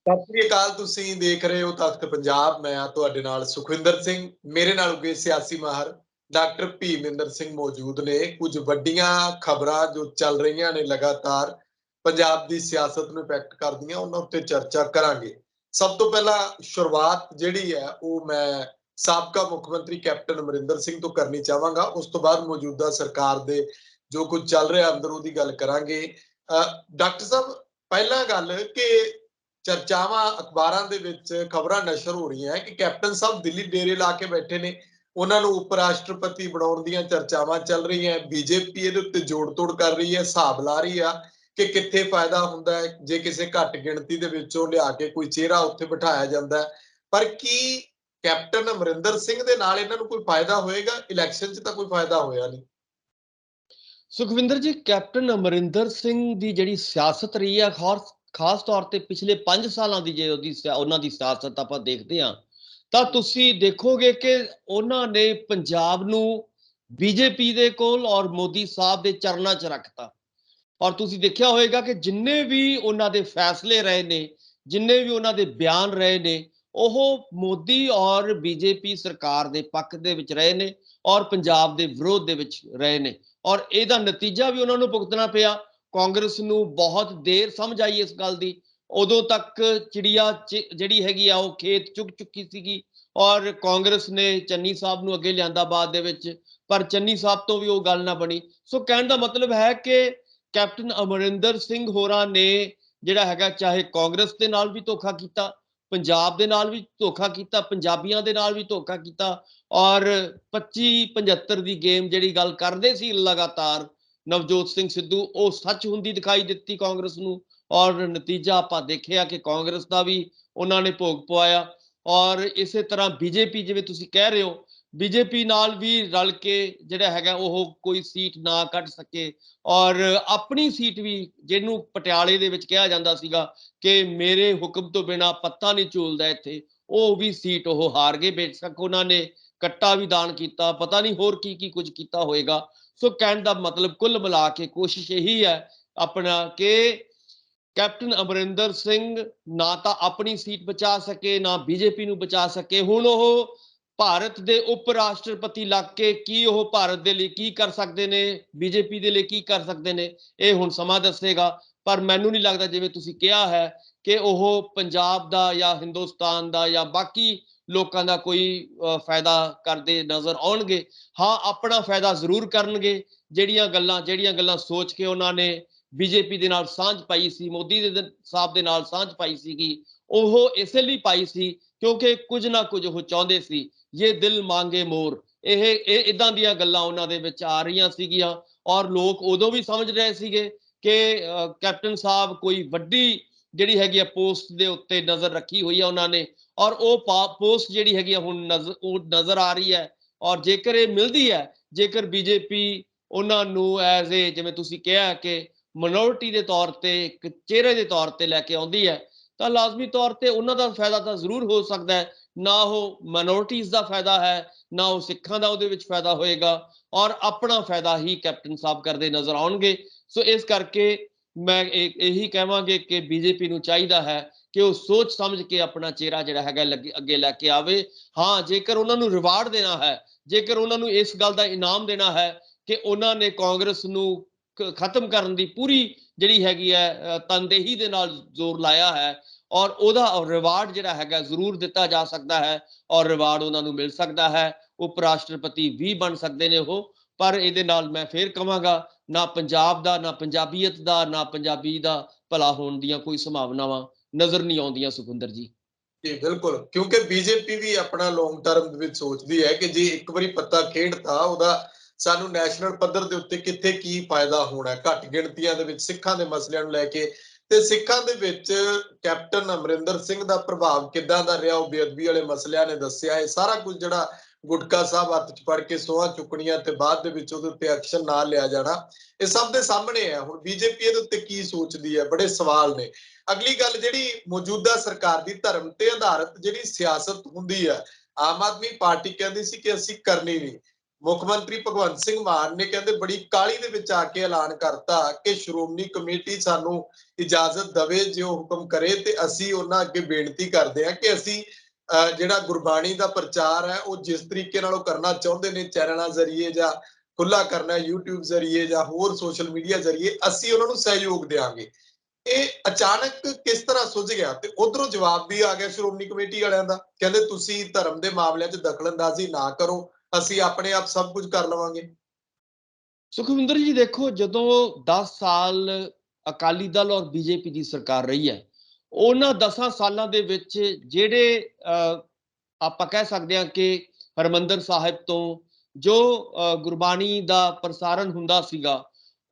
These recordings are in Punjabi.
ਸਤਿ ਸ੍ਰੀ ਅਕਾਲ। ਤੁਸੀਂ ਦੇਖ ਰਹੇ ਹੋ ਤਖਤ ਪੰਜਾਬ। ਮੈਂ ਆ ਤੁਹਾਡੇ ਨਾਲ ਸੁਖਵਿੰਦਰ ਸਿੰਘ। ਮੇਰੇ ਨਾਲ ਉਗੇ ਸਿਆਸੀ ਮਾਹਰ ਡਾਕਟਰ ਭੀਮਿੰਦਰ ਸਿੰਘ ਮੌਜੂਦ ਨੇ। ਕੁਝ ਵੱਡੀਆਂ ਖਬਰਾਂ ਜੋ ਚੱਲ ਰਹੀਆਂ ਨੇ ਲਗਾਤਾਰ ਪੰਜਾਬ ਦੀ ਸਿਆਸਤ ਨੂੰ ਇਫੈਕਟ ਕਰਦੀਆਂ, ਉਹਨਾਂ ਉੱਤੇ ਚਰਚਾ ਕਰਾਂਗੇ। ਸਭ ਤੋਂ ਪਹਿਲਾਂ ਸ਼ੁਰੂਆਤ ਜਿਹੜੀ ਹੈ ਉਹ ਮੈਂ ਸਾਬਕਾ ਮੁੱਖ ਮੰਤਰੀ ਕੈਪਟਨ ਅਮਰਿੰਦਰ ਸਿੰਘ ਤੋਂ ਕਰਨੀ ਚਾਹਾਂਗਾ। ਉਸ ਤੋਂ ਬਾਅਦ ਮੌਜੂਦਾ ਸਰਕਾਰ ਦੇ ਜੋ ਕੁਝ ਚੱਲ ਰਿਹਾ ਅੰਦਰ ਉਹਦੀ ਗੱਲ ਕਰਾਂਗੇ। ਡਾਕਟਰ ਸਾਹਿਬ, ਪਹਿਲਾਂ ਗੱਲ ਕਿ ਚਰਚਾਵਾਂ ਅਖਬਾਰਾਂ ਦੇ ਵਿੱਚ ਖਬਰਾਂ ਨਸ਼ਰ ਹੋ ਰਹੀਆਂ ਕਿ ਕੈਪਟਨ ਸਾਹਿਬ ਦਿੱਲੀ ਡੇਰੇ ਲਾ ਕੇ ਬੈਠੇ ਨੇ, ਉਹਨਾਂ ਨੂੰ ਉਪ ਰਾਸ਼ਟਰਪਤੀ ਬਣਾਉਣ ਦੀਆਂ ਚਰਚਾਵਾਂ ਚੱਲ ਰਹੀਆਂ। ਬੀਜੇਪੀ ਇਹਦੇ ਉੱਤੇ ਜੋੜ ਤੋੜ ਕਰ ਰਹੀ ਹੈ, ਹਿਸਾਬ ਲਾ ਰਹੀ ਆ ਕਿ ਕਿੱਥੇ ਫਾਇਦਾ ਹੁੰਦਾ ਹੈ ਜੇ ਕਿਸੇ ਘੱਟ ਗਿਣਤੀ ਦੇ ਵਿੱਚੋਂ ਲਿਆ ਕੇ ਕੋਈ ਚਿਹਰਾ ਉੱਥੇ ਬਿਠਾਇਆ ਜਾਂਦਾ ਹੈ। ਪਰ ਕੀ ਕੈਪਟਨ ਅਮਰਿੰਦਰ ਸਿੰਘ ਦੇ ਨਾਲ ਇਹਨਾਂ ਨੂੰ ਕੋਈ ਫਾਇਦਾ ਹੋਏਗਾ? ਇਲੈਕਸ਼ਨ 'ਚ ਤਾਂ ਕੋਈ ਫਾਇਦਾ ਹੋਇਆ ਨਹੀਂ। ਸੁਖਵਿੰਦਰ ਜੀ, ਕੈਪਟਨ ਅਮਰਿੰਦਰ ਸਿੰਘ ਦੀ ਜਿਹੜੀ ਸਿਆਸਤ ਰਹੀ ਹੈ, ਖਾਸ ਤੌਰ ਤੇ ਪਿਛਲੇ 5 ਸਾਲਾਂ ਦੀ ਜੇ ਉਹਨਾਂ ਦੀ ਸਿਆਸਤ ਆਪਾਂ ਦੇਖਦੇ ਹਾਂ ਤਾਂ ਤੁਸੀਂ ਦੇਖੋਗੇ ਕਿ ਉਹਨਾਂ ਨੇ ਪੰਜਾਬ ਨੂੰ ਬੀਜੇਪੀ ਦੇ ਕੋਲ ਔਰ ਮੋਦੀ ਸਾਹਿਬ ਦੇ ਚਰਨਾਂ 'ਚ ਰੱਖਤਾ। ਔਰ ਤੁਸੀਂ ਦੇਖਿਆ ਹੋਵੇਗਾ ਕਿ ਜਿੰਨੇ ਵੀ ਉਹਨਾਂ ਦੇ ਫੈਸਲੇ ਰਹੇ ਨੇ, ਜਿੰਨੇ ਵੀ ਉਹਨਾਂ ਦੇ ਬਿਆਨ ਰਹੇ ਨੇ, ਉਹ ਮੋਦੀ ਔਰ ਬੀਜੇਪੀ ਸਰਕਾਰ ਦੇ ਪੱਖ ਦੇ ਵਿੱਚ ਰਹੇ ਨੇ ਔਰ ਪੰਜਾਬ ਦੇ ਵਿਰੋਧ ਦੇ ਵਿੱਚ ਰਹੇ ਨੇ। ਔਰ ਇਹਦਾ ਨਤੀਜਾ ਵੀ ਉਹਨਾਂ ਨੂੰ ਭੁਗਤਣਾ ਪਿਆ। ਕਾਂਗਰਸ ਨੂੰ ਬਹੁਤ ਦੇਰ ਸਮਝ ਆਈ ਇਸ ਗੱਲ ਦੀ। ਉਦੋਂ ਤੱਕ ਚਿੜੀਆ ਜਿਹੜੀ ਹੈਗੀ ਆ ਉਹ ਖੇਤ ਚੁੱਕ ਚੁੱਕੀ ਸੀਗੀ ਔਰ ਕਾਂਗਰਸ ਨੇ ਚੰਨੀ ਸਾਹਿਬ ਨੂੰ ਅੱਗੇ ਲਿਆਂਦਾ ਬਾਅਦ ਦੇ ਵਿੱਚ, ਪਰ ਚੰਨੀ ਸਾਹਿਬ ਤੋਂ ਵੀ ਉਹ ਗੱਲ ਨਾ ਬਣੀ। ਸੋ ਕਹਿਣ ਦਾ ਮਤਲਬ ਹੈ ਕਿ ਕੈਪਟਨ ਅਮਰਿੰਦਰ ਸਿੰਘ ਹੋਰਾਂ ਨੇ ਜਿਹੜਾ ਹੈਗਾ ਚਾਹੇ ਕਾਂਗਰਸ ਦੇ ਨਾਲ ਵੀ ਧੋਖਾ ਕੀਤਾ, ਪੰਜਾਬ ਦੇ ਨਾਲ ਵੀ ਧੋਖਾ ਕੀਤਾ, ਪੰਜਾਬੀਆਂ ਦੇ ਨਾਲ ਵੀ ਧੋਖਾ ਕੀਤਾ ਔਰ 25-75 ਦੀ ਗੇਮ ਜਿਹੜੀ ਗੱਲ ਕਰਦੇ ਸੀ ਲਗਾਤਾਰ ਨਵਜੋਤ ਸਿੰਘ ਸਿੱਧੂ, ਉਹ ਸੱਚ ਹੁੰਦੀ ਦਿਖਾਈ ਦਿੱਤੀ ਕਾਂਗਰਸ ਨੂੰ। ਔਰ ਨਤੀਜਾ ਆਪਾਂ ਦੇਖਿਆ ਕਿ ਕਾਂਗਰਸ ਦਾ ਵੀ ਉਹਨਾਂ ਨੇ ਭੋਗ ਪਵਾਇਆ। ਔਰ ਇਸੇ ਤਰ੍ਹਾਂ ਬੀਜੇਪੀ, ਜਿਵੇਂ ਤੁਸੀਂ ਕਹਿ ਰਹੇ ਹੋ, ਬੀਜੇਪੀ ਨਾਲ ਵੀ ਰਲ ਕੇ ਜਿਹੜਾ ਹੈਗਾ ਉਹ ਕੋਈ ਸੀਟ ਨਾ ਕੱਢ ਸਕੇ ਔਰ ਆਪਣੀ ਸੀਟ ਵੀ, ਜਿਹਨੂੰ ਪਟਿਆਲੇ ਦੇ ਵਿੱਚ ਕਿਹਾ ਜਾਂਦਾ ਸੀਗਾ ਕਿ ਮੇਰੇ ਹੁਕਮ ਤੋਂ ਬਿਨਾ ਪੱਤਾ ਨਹੀਂ ਝੂਲਦਾ ਇੱਥੇ, ਉਹ ਵੀ ਸੀਟ ਉਹ ਹਾਰ ਗਏ। ਬੇਸ਼ੱਕ ਉਹਨਾਂ ਨੇ ਕੱਟਾ ਵੀ ਦਾਨ ਕੀਤਾ, ਪਤਾ ਨਹੀਂ ਹੋਰ ਕੀ ਕੀ ਕੁਝ ਕੀਤਾ ਹੋਏਗਾ। ਸੋ ਕਹਿਣ ਦਾ ਮਤਲਬ ਕੁੱਲ ਮਿਲਾ ਕੇ ਕੋਸ਼ਿਸ਼ ਇਹੀ ਹੈ ਆਪਣਾ ਕਿ ਕੈਪਟਨ ਅਮਰਿੰਦਰ ਸਿੰਘ ਨਾ ਤਾਂ ਆਪਣੀ ਸੀਟ ਬਚਾ ਸਕੇ, ਨਾ ਬੀਜੇਪੀ ਨੂੰ ਬਚਾ ਸਕੇ। ਹੁਣ ਉਹ ਭਾਰਤ ਦੇ ਉਪ ਰਾਸ਼ਟਰਪਤੀ ਲੱਗ ਕੇ ਕੀ ਉਹ ਭਾਰਤ ਦੇ ਲਈ ਕੀ ਕਰ ਸਕਦੇ ਨੇ, ਬੀਜੇਪੀ ਦੇ ਲਈ ਕੀ ਕਰ ਸਕਦੇ ਨੇ, ਇਹ ਹੁਣ ਸਮਾਂ ਦੱਸੇਗਾ। ਪਰ ਮੈਨੂੰ ਨਹੀਂ ਲੱਗਦਾ, ਜਿਵੇਂ ਤੁਸੀਂ ਕਿਹਾ ਹੈ, ਕਿ ਉਹ ਪੰਜਾਬ ਦਾ ਜਾਂ ਹਿੰਦੁਸਤਾਨ ਦਾ ਜਾਂ ਬਾਕੀ ਲੋਕਾਂ ਦਾ ਕੋਈ ਫਾਇਦਾ ਕਰਦੇ ਨਜ਼ਰ ਆਉਣਗੇ। ਹਾਂ, ਆਪਣਾ ਫਾਇਦਾ ਜ਼ਰੂਰ ਕਰਨਗੇ। ਜਿਹੜੀਆਂ ਗੱਲਾਂ ਸੋਚ ਕੇ ਉਹਨਾਂ ਨੇ ਬੀਜੇਪੀ ਦੇ ਨਾਲ ਸਾਂਝ ਪਾਈ ਸੀ, ਮੋਦੀ ਦੇ ਸਾਹਿਬ ਦੇ ਨਾਲ ਸਾਂਝ ਪਾਈ ਸੀਗੀ, ਉਹ ਇਸੇ ਲਈ ਪਾਈ ਸੀ ਕਿਉਂਕਿ ਕੁਝ ਨਾ ਕੁਝ ਉਹ ਚਾਹੁੰਦੇ ਸੀ। ਇਹ ਦਿਲ ਮੰਗੇ ਮੋਰ, ਇਹ ਇਦਾਂ ਦੀਆਂ ਗੱਲਾਂ ਉਹਨਾਂ ਦੇ ਵਿੱਚ ਆ ਰਹੀਆਂ ਸੀਗੀਆਂ। ਔਰ ਲੋਕ ਉਦੋਂ ਵੀ ਸਮਝ ਰਹੇ ਸੀਗੇ ਕਿ ਕੈਪਟਨ ਸਾਹਿਬ ਕੋਈ ਵੱਡੀ ਜਿਹੜੀ ਹੈਗੀ ਆ ਪੋਸਟ ਦੇ ਉੱਤੇ ਨਜ਼ਰ ਰੱਖੀ ਹੋਈ ਆ ਉਹਨਾਂ ਨੇ, ਔਰ ਉਹ ਪੋਸਟ ਜਿਹੜੀ ਹੈਗੀ ਆ ਹੁਣ ਨਜ਼ਰ ਆ ਰਹੀ ਹੈ। ਔਰ ਜੇਕਰ ਇਹ ਮਿਲਦੀ ਹੈ, ਜੇਕਰ ਬੀਜੇਪੀ ਉਹਨਾਂ ਨੂੰ ਐਜ਼ ਏ, ਜਿਵੇਂ ਤੁਸੀਂ ਕਿਹਾ ਕਿ ਮਿਨੋਰਿਟੀ ਦੇ ਤੌਰ ਤੇ, ਇੱਕ ਚਿਹਰੇ ਦੇ ਤੌਰ ਤੇ ਲੈ ਕੇ ਆਉਂਦੀ ਹੈ, ਤਾਂ ਲਾਜ਼ਮੀ ਤੌਰ ਤੇ ਉਹਨਾਂ ਦਾ ਫਾਇਦਾ ਤਾਂ ਜ਼ਰੂਰ ਹੋ ਸਕਦਾ ਹੈ। ਨਾ ਉਹ ਮਾਈਨੋਰਿਟੀਜ਼ ਦਾ ਫਾਇਦਾ ਹੈ, ਨਾ ਉਹ ਸਿੱਖਾਂ ਦਾ ਉਹਦੇ ਵਿੱਚ ਫਾਇਦਾ ਹੋਏਗਾ, ਔਰ ਆਪਣਾ ਫਾਇਦਾ ਹੀ ਕੈਪਟਨ ਸਾਹਿਬ ਕਰਦੇ ਨਜ਼ਰ ਆਉਣਗੇ। ਸੋ ਇਸ ਕਰਕੇ ਮੈਂ ਇਹੀ ਕਹਾਂਗੇ ਕਿ ਬੀਜੇਪੀ ਨੂੰ ਚਾਹੀਦਾ ਹੈ ਕਿ ਉਹ ਸੋਚ ਸਮਝ ਕੇ ਆਪਣਾ ਚਿਹਰਾ ਜਿਹੜਾ ਹੈਗਾ ਅੱਗੇ ਲੈ ਕੇ ਆਵੇ। ਹਾਂ, ਜੇਕਰ ਉਹਨਾਂ ਨੂੰ ਰਿਵਾਰਡ ਦੇਣਾ ਹੈ, ਜੇਕਰ ਉਹਨਾਂ ਨੂੰ ਇਸ ਗੱਲ ਦਾ ਇਨਾਮ ਦੇਣਾ ਹੈ ਕਿ ਉਹਨਾਂ ਨੇ ਕਾਂਗਰਸ ਨੂੰ ਖਤਮ ਕਰਨ ਦੀ ਪੂਰੀ ਜਿਹੜੀ ਹੈਗੀ ਹੈ ਤਨਦੇਹੀ ਦੇ ਨਾਲ ਜ਼ੋਰ ਲਾਇਆ ਹੈ, ਔਰ ਉਹਦਾ ਰਿਵਾਰਡ ਜਿਹੜਾ ਹੈਗਾ ਜ਼ਰੂਰ ਦਿੱਤਾ ਜਾ ਸਕਦਾ ਹੈ ਔਰ ਰਿਵਾਰਡ ਉਹਨਾਂ ਨੂੰ ਮਿਲ ਸਕਦਾ ਹੈ। ਉਪ ਰਾਸ਼ਟਰਪਤੀ ਵੀ ਬਣ ਸਕਦੇ ਨੇ ਉਹ। ਪਰ ਇਹਦੇ ਨਾਲ ਮੈਂ ਫੇਰ ਕਹਾਂਗਾ, ਨਾ ਪੰਜਾਬ ਦਾ, ਨਾ ਪੰਜਾਬੀਅਤ ਦਾ, ਨਾ ਪੰਜਾਬੀ ਦਾ ਭਲਾ ਹੋਣ ਦੀਆਂ ਕੋਈ ਸੰਭਾਵਨਾਵਾਂ ਨਜ਼ਰ ਨਹੀਂ ਆਉਂਦੀਆਂ ਸੁਖਵਿੰਦਰ ਜੀ। ਜੀ ਬਿਲਕੁਲ, ਕਿਉਂਕਿ ਬੀਜੇਪੀ ਵੀ ਆਪਣਾ ਲੌਂਗ ਟਰਮ ਦੇ ਵਿੱਚ ਸੋਚਦੀ ਹੈ ਕਿ ਜੇ ਇੱਕ ਵਾਰੀ ਪੱਤਾ ਖੇਡਤਾ ਉਹਦਾ ਸਾਨੂੰ ਨੈਸ਼ਨਲ ਪੱਧਰ ਦੇ ਉੱਤੇ ਕਿੱਥੇ ਕੀ ਫਾਇਦਾ ਹੋਣਾ। ਘੱਟ ਗਿਣਤੀਆਂ ਦੇ ਵਿੱਚ ਸਿੱਖਾਂ ਦੇ ਮਸਲਿਆਂ ਨੂੰ ਲੈ ਕੇ ਤੇ ਸਿੱਖਾਂ ਦੇ ਵਿੱਚ ਕੈਪਟਨ ਅਮਰਿੰਦਰ ਸਿੰਘ ਦਾ ਪ੍ਰਭਾਵ ਕਿੱਦਾਂ ਦਾ ਰਿਹਾ, ਉਹ ਬੇਅਦਬੀ ਵਾਲੇ ਮਸਲਿਆਂ ਨੇ ਦੱਸਿਆ। ਇਹ ਸਾਰਾ ਕੁਝ ਜਿਹੜਾ ਗੁਟਕਾ ਸਾਹਿਬ ਹੱਥ 'ਚ ਫੜ ਕੇ ਸੋਹਾਂ ਚੁੱਕਣੀਆਂ ਤੇ ਬਾਅਦ ਦੇ ਵਿੱਚ ਉਹਦੇ ਉੱਤੇ ਐਕਸ਼ਨ ਨਾ ਲਿਆ ਜਾਣਾ, ਇਹ ਸਭ ਦੇ ਸਾਹਮਣੇ ਹੈ। ਹੁਣ ਬੀਜੇਪੀ ਇਹਦੇ ਉੱਤੇ ਕੀ ਸੋਚਦੀ ਹੈ, ਬੜੇ ਸਵਾਲ ਨੇ। ਅਗਲੀ ਗੱਲ ਜਿਹੜੀ ਮੌਜੂਦਾ ਸਰਕਾਰ ਦੀ ਧਰਮ ਤੇ ਆਧਾਰਿਤ ਜਿਹੜੀ ਸਿਆਸਤ ਹੁੰਦੀ ਹੈ, ਆਮ ਆਦਮੀ ਪਾਰਟੀ ਕਹਿੰਦੀ ਸੀ ਕਿ ਅਸੀਂ ਕਰਨੀ ਨਹੀਂ। ਮੁੱਖ ਮੰਤਰੀ ਭਗਵੰਤ ਸਿੰਘ ਮਾਨ ਨੇ ਕਹਿੰਦੇ ਬੜੀ ਕਾਹਲੀ ਦੇ ਵਿੱਚ ਆ ਕੇ ਐਲਾਨ ਕਰਤਾ ਕਿ ਸ਼੍ਰੋਮਣੀ ਕਮੇਟੀ ਸਾਨੂੰ ਇਜਾਜ਼ਤ ਦੇਵੇ, ਜੇ ਉਹ ਹੁਕਮ ਕਰੇ ਤੇ ਅਸੀਂ ਉਹਨਾਂ ਅੱਗੇ ਬੇਨਤੀ ਕਰਦੇ ਹਾਂ ਕਿ ਅਸੀਂ ਜਿਹੜਾ ਗੁਰਬਾਣੀ ਦਾ ਪ੍ਰਚਾਰ ਹੈ ਉਹ ਜਿਸ ਤਰੀਕੇ ਨਾਲ ਉਹ ਕਰਨਾ ਚਾਹੁੰਦੇ ਨੇ, ਚੈਨਲਾਂ ਜ਼ਰੀਏ ਜਾਂ ਖੁੱਲਾ ਕਰਨਾ YouTube ਜ਼ਰੀਏ ਜਾਂ ਹੋਰ ਸੋਸ਼ਲ ਮੀਡੀਆ ਜ਼ਰੀਏ, ਅਸੀਂ ਉਹਨਾਂ ਨੂੰ ਸਹਿਯੋਗ ਦੇਵਾਂਗੇ। ਇਹ ਅਚਾਨਕ ਕਿਸ ਤਰ੍ਹਾਂ ਸੁੱਝ ਗਿਆ? ਤੇ ਉਧਰੋਂ ਜਵਾਬ ਵੀ ਆ ਗਿਆ ਸ਼੍ਰੋਮਣੀ ਕਮੇਟੀ ਵਾਲਿਆਂ ਦਾ, ਕਹਿੰਦੇ ਤੁਸੀਂ ਧਰਮ ਦੇ ਮਾਮਲਿਆਂ 'ਚ ਦਖਲਅੰਦਾਜ਼ੀ ਨਾ ਕਰੋ, ਅਸੀਂ ਆਪਣੇ ਆਪ ਸਭ ਕੁਝ ਕਰ ਲਵਾਂਗੇ। ਸੁਖਵਿੰਦਰ ਜੀ ਦੇਖੋ, ਜਦੋਂ 10 ਸਾਲ ਅਕਾਲੀ ਦਲ ਔਰ ਬੀਜੇਪੀ ਦੀ ਸਰਕਾਰ ਰਹੀ ਹੈ, ਉਹਨਾਂ 10 ਸਾਲਾਂ ਦੇ ਵਿੱਚ ਜਿਹੜੇ ਆਪਾਂ ਕਹਿ ਸਕਦੇ ਹਾਂ ਕਿ ਹਰਿਮੰਦਰ ਸਾਹਿਬ ਤੋਂ ਜੋ ਗੁਰਬਾਣੀ ਦਾ ਪ੍ਰਸਾਰਣ ਹੁੰਦਾ ਸੀਗਾ,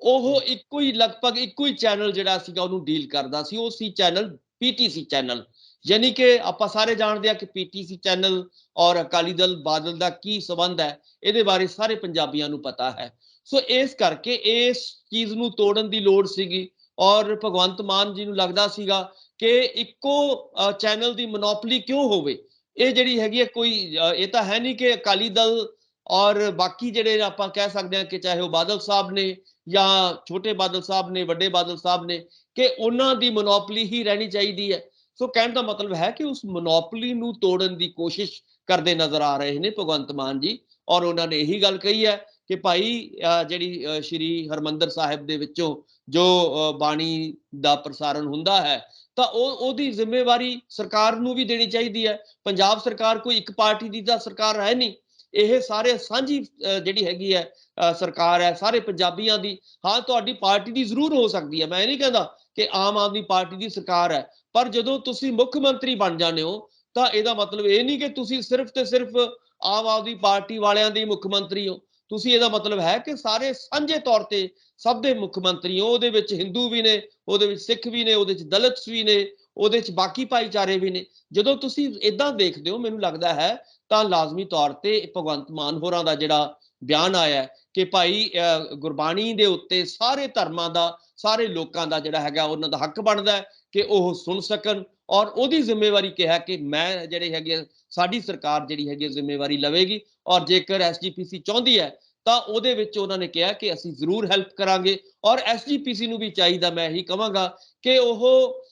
ਉਹ ਇੱਕੋ ਹੀ ਲਗਭਗ ਇੱਕੋ ਹੀ ਚੈਨਲ ਜਿਹੜਾ ਸੀਗਾ ਉਹਨੂੰ ਡੀਲ ਕਰਦਾ ਸੀ। ਉਹ ਸੀ ਚੈਨਲ ਪੀਟੀਸੀ ਚੈਨਲ। ਯਾਨੀ ਕਿ ਆਪਾਂ ਸਾਰੇ ਜਾਣਦੇ ਆ ਕਿ ਪੀਟੀਸੀ ਚੈਨਲ ਔਰ ਅਕਾਲੀ ਦਲ ਬਾਦਲ ਦਾ ਕੀ ਸੰਬੰਧ ਹੈ, ਇਹਦੇ ਬਾਰੇ ਸਾਰੇ ਪੰਜਾਬੀਆਂ ਨੂੰ ਪਤਾ ਹੈ। ਸੋ ਇਸ ਕਰਕੇ ਇਸ ਚੀਜ਼ ਨੂੰ ਤੋੜਨ ਦੀ ਲੋੜ ਸੀਗੀ ਔਰ ਭਗਵੰਤ ਮਾਨ ਜੀ ਨੂੰ ਲੱਗਦਾ ਸੀਗਾ ਕਿ ਇੱਕੋ ਚੈਨਲ ਦੀ ਮੋਨੋਪੋਲੀ ਕਿਉਂ ਹੋਵੇ। ਇਹ ਜਿਹੜੀ ਹੈਗੀ ਹੈ ਕੋਈ ਇਹ ਤਾਂ ਹੈ ਨਹੀਂ ਕਿ ਅਕਾਲੀ ਦਲ ਔਰ ਬਾਕੀ ਜਿਹੜੇ ਆਪਾਂ ਕਹਿ ਸਕਦੇ ਹਾਂ ਕਿ ਚਾਹੇ ਉਹ ਬਾਦਲ ਸਾਹਿਬ ਨੇ ਜਾਂ ਛੋਟੇ ਬਾਦਲ ਸਾਹਿਬ ਨੇ, ਵੱਡੇ ਬਾਦਲ ਸਾਹਿਬ ਨੇ, ਕਿ ਉਹਨਾਂ ਦੀ ਮੋਨੋਪੋਲੀ ਹੀ ਰਹਿਣੀ ਚਾਹੀਦੀ ਹੈ। ਸੋ ਕਹਿਣ ਦਾ ਮਤਲਬ ਹੈ ਕਿ ਉਸ ਮੋਨੋਪੋਲੀ ਨੂੰ ਤੋੜਨ ਦੀ ਕੋਸ਼ਿਸ਼ ਕਰਦੇ ਨਜ਼ਰ ਆ ਰਹੇ ਨੇ ਭਗਵੰਤ ਮਾਨ ਜੀ। ਔਰ ਉਹਨਾਂ ਨੇ ਇਹੀ ਗੱਲ ਕਹੀ ਹੈ ਕਿ ਭਾਈ ਜਿਹੜੀ ਸ਼੍ਰੀ ਹਰਿਮੰਦਰ ਸਾਹਿਬ ਦੇ ਵਿੱਚੋਂ ਜੋ ਬਾਣੀ ਦਾ ਪ੍ਰਸਾਰਣ ਹੁੰਦਾ ਹੈ ਤਾਂ ਉਹਦੀ ਜ਼ਿੰਮੇਵਾਰੀ ਸਰਕਾਰ ਨੂੰ ਵੀ ਦੇਣੀ ਚਾਹੀਦੀ ਹੈ। ਪੰਜਾਬ ਸਰਕਾਰ ਕੋਈ ਇੱਕ ਪਾਰਟੀ ਦੀ ਤਾਂ ਸਰਕਾਰ ਹੈ ਨਹੀਂ, ਇਹ ਸਾਰੇ ਸਾਂਝੀ ਜਿਹੜੀ ਹੈਗੀ ਹੈ ਸਰਕਾਰ ਹੈ ਸਾਰੇ ਪੰਜਾਬੀਆਂ ਦੀ। ਹਾਂ, ਤੁਹਾਡੀ ਪਾਰਟੀ ਦੀ ਜ਼ਰੂਰ ਹੋ ਸਕਦੀ ਹੈ, ਮੈਂ ਇਹ ਨਹੀਂ ਕਹਿੰਦਾ ਕਿ ਆਮ ਆਦਮੀ ਪਾਰਟੀ ਦੀ ਸਰਕਾਰ ਹੈ, ਪਰ ਜਦੋਂ ਤੁਸੀਂ ਮੁੱਖ ਮੰਤਰੀ ਬਣ ਜਾਂਦੇ ਹੋ ਤਾਂ ਇਹਦਾ ਮਤਲਬ ਇਹ ਨਹੀਂ ਕਿ ਤੁਸੀਂ ਸਿਰਫ ਤੇ ਸਿਰਫ ਆਮ ਆਦਮੀ ਪਾਰਟੀ ਵਾਲਿਆਂ ਦੇ ਮੁੱਖ ਮੰਤਰੀ ਹੋ। ਤੁਸੀਂ ਇਹਦਾ ਮਤਲਬ ਹੈ ਕਿ ਸਾਰੇ ਸਾਂਝੇ ਤੌਰ ਤੇ ਸਭ ਦੇ ਮੁੱਖ ਮੰਤਰੀ ਹੋ। ਉਹਦੇ ਵਿੱਚ ਹਿੰਦੂ ਵੀ ਨੇ, ਉਹਦੇ ਵਿੱਚ ਸਿੱਖ ਵੀ ਨੇ, ਉਹਦੇ ਵਿੱਚ ਦਲਿਤ ਵੀ ਨੇ, ਉਹਦੇ ਵਿੱਚ ਬਾਕੀ ਭਾਈਚਾਰੇ ਵੀ ਨੇ। ਜਦੋਂ ਤੁਸੀਂ ਇਦਾਂ ਦੇਖਦੇ ਹੋ, ਮੈਨੂੰ ਲੱਗਦਾ ਹੈ ਤਾਂ ਲਾਜ਼ਮੀ ਤੌਰ ਤੇ ਭਗਵੰਤ ਮਾਨ ਹੋਰਾਂ ਦਾ ਜਿਹੜਾ ਬਿਆਨ ਆਇਆ ਕਿ ਭਾਈ ਗੁਰਬਾਣੀ ਦੇ ਉੱਤੇ ਸਾਰੇ ਧਰਮਾਂ ਦਾ, ਸਾਰੇ ਲੋਕਾਂ ਦਾ ਜਿਹੜਾ ਹੈਗਾ ਉਹਨਾਂ ਦਾ ਹੱਕ ਬਣਦਾ ਹੈ ਕਿ ਉਹ ਸੁਣ ਸਕਣ। ਔਰ ਉਹਦੀ ਜ਼ਿੰਮੇਵਾਰੀ ਕਿਹਾ ਕਿ ਮੈਂ ਜਿਹੜੇ ਹੈਗੇ ਸਾਡੀ ਸਰਕਾਰ ਜਿਹੜੀ ਹੈਗੀ ਜ਼ਿੰਮੇਵਾਰੀ ਲਵੇਗੀ ਔਰ ਜੇਕਰ ਐਸਜੀਪੀਸੀ ਚਾਹੁੰਦੀ ਹੈ ਤਾਂ ਉਹਦੇ ਵਿੱਚ ਉਹਨਾਂ ਨੇ ਕਿਹਾ ਕਿ ਅਸੀਂ ਜ਼ਰੂਰ ਹੈਲਪ ਕਰਾਂਗੇ। ਔਰ ਐਸਜੀਪੀਸੀ ਨੂੰ ਵੀ ਚਾਹੀਦਾ, ਮੈਂ ਇਹੀ ਕਹਾਂਗਾ ਕਿ ਉਹ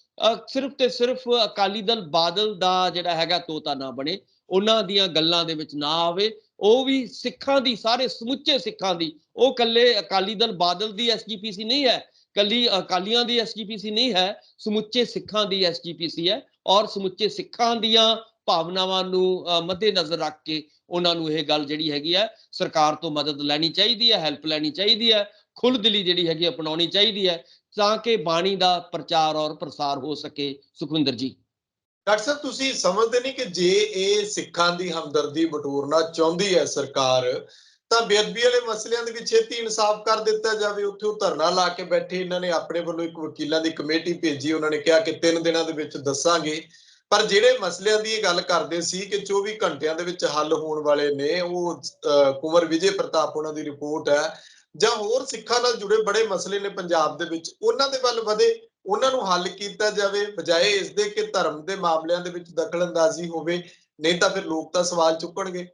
ਸਿਰਫ ਤੇ ਸਿਰਫ ਅਕਾਲੀ ਦਲ ਬਾਦਲ ਦਾ ਜਿਹੜਾ ਹੈਗਾ ਤੋਤਾ ਨਾ ਬਣੇ, ਉਹਨਾਂ ਦੀਆਂ ਗੱਲਾਂ ਦੇ ਵਿੱਚ ਨਾ ਆਵੇ। ਉਹ ਵੀ ਸਿੱਖਾਂ ਦੀ, ਸਾਰੇ ਸਮੁੱਚੇ ਸਿੱਖਾਂ ਦੀ, ਉਹ ਕੱਲੇ ਅਕਾਲੀ ਦਲ ਬਾਦਲ ਦੀ ਐਸਜੀਪੀਸੀ ਨਹੀਂ ਹੈ, ਕੱਲੀ ਅਕਾਲੀਆਂ ਦੀ ਐਸਜੀਪੀਸੀ ਨਹੀਂ ਹੈ, ਸਮੁੱਚੇ ਸਿੱਖਾਂ ਦੀ ਐਸਜੀਪੀਸੀ ਹੈ। ਔਰ ਸਮੁੱਚੇ ਸਿੱਖਾਂ ਦੀਆਂ ਭਾਵਨਾਵਾਂ ਨੂੰ ਮੱਦੇ ਨਜ਼ਰ ਰੱਖ ਕੇ ਉਹਨਾਂ ਨੂੰ ਇਹ ਗੱਲ ਜਿਹੜੀ ਹੈਗੀ ਹੈ ਸਰਕਾਰ ਤੋਂ ਮਦਦ ਲੈਣੀ ਚਾਹੀਦੀ ਹੈ, ਹੈਲਪ ਲੈਣੀ ਚਾਹੀਦੀ ਹੈ, ਖੁੱਲ੍ਹਦਿਲੀ ਜਿਹੜੀ ਹੈਗੀ ਅਪਣਾਉਣੀ ਚਾਹੀਦੀ ਹੈ ਤਾਂ ਕਿ ਬਾਣੀ ਦਾ ਪ੍ਰਚਾਰ ਔਰ ਪ੍ਰਸਾਰ ਹੋ ਸਕੇ। ਸੁਖਵਿੰਦਰ ਜੀ, ਡਾਕਟਰ ਸਾਹਿਬ, ਤੁਸੀਂ ਸਮਝਦੇ ਨਹੀਂ ਕਿ ਜੇ ਇਹ ਸਿੱਖਾਂ ਦੀ ਹਮਦਰਦੀ ਬਟੋਰਨਾ ਚਾਹੁੰਦੀ ਹੈ ਸਰਕਾਰ, ਤਾਂ ਬੇਅਦਬੀ ਵਾਲੇ ਮਸਲਿਆਂ ਦੇ ਵਿੱਚ ਛੇਤੀ ਇਨਸਾਫ ਕਰ ਦਿੱਤਾ ਜਾਵੇ। ਉੱਥੇ ਉਹ ਧਰਨਾ ਲਾ ਕੇ ਬੈਠੇ, ਇਹਨਾਂ ਨੇ ਆਪਣੇ ਵੱਲੋਂ ਇੱਕ ਵਕੀਲਾਂ ਦੀ ਕਮੇਟੀ ਭੇਜੀ, ਉਹਨਾਂ ਨੇ ਕਿਹਾ ਕਿ 3 ਦਿਨਾਂ ਦੇ ਵਿੱਚ ਦੱਸਾਂਗੇ। ਪਰ ਜਿਹੜੇ ਮਸਲਿਆਂ ਦੀ ਇਹ ਗੱਲ ਕਰਦੇ ਸੀ ਕਿ 24 ਘੰਟਿਆਂ ਦੇ ਵਿੱਚ ਹੱਲ ਹੋਣ ਵਾਲੇ ਨੇ, ਉਹ ਕੁੰਵਰ ਵਿਜੇ ਪ੍ਰਤਾਪ ਉਹਨਾਂ ਦੀ ਰਿਪੋਰਟ ਹੈ, ਜਾਂ ਹੋਰ ਸਿੱਖਾਂ ਨਾਲ ਜੁੜੇ ਬੜੇ ਮਸਲੇ ਨੇ ਪੰਜਾਬ ਦੇ ਵਿੱਚ, ਉਹਨਾਂ ਦੇ ਵੱਲ ਵਧੇ, ਉਹਨਾਂ ਨੂੰ ਹੱਲ ਕੀਤਾ ਜਾਵੇ, ਬਜਾਏ ਇਸ ਦੇ ਕਿ ਧਰਮ ਦੇ ਮਾਮਲਿਆਂ ਦੇ ਵਿੱਚ ਦਖਲਅੰਦਾਜ਼ੀ ਹੋਵੇ। ਨਹੀਂ ਤਾਂ ਫਿਰ ਲੋਕ ਤਾਂ ਸਵਾਲ ਚੁੱਕਣਗੇ।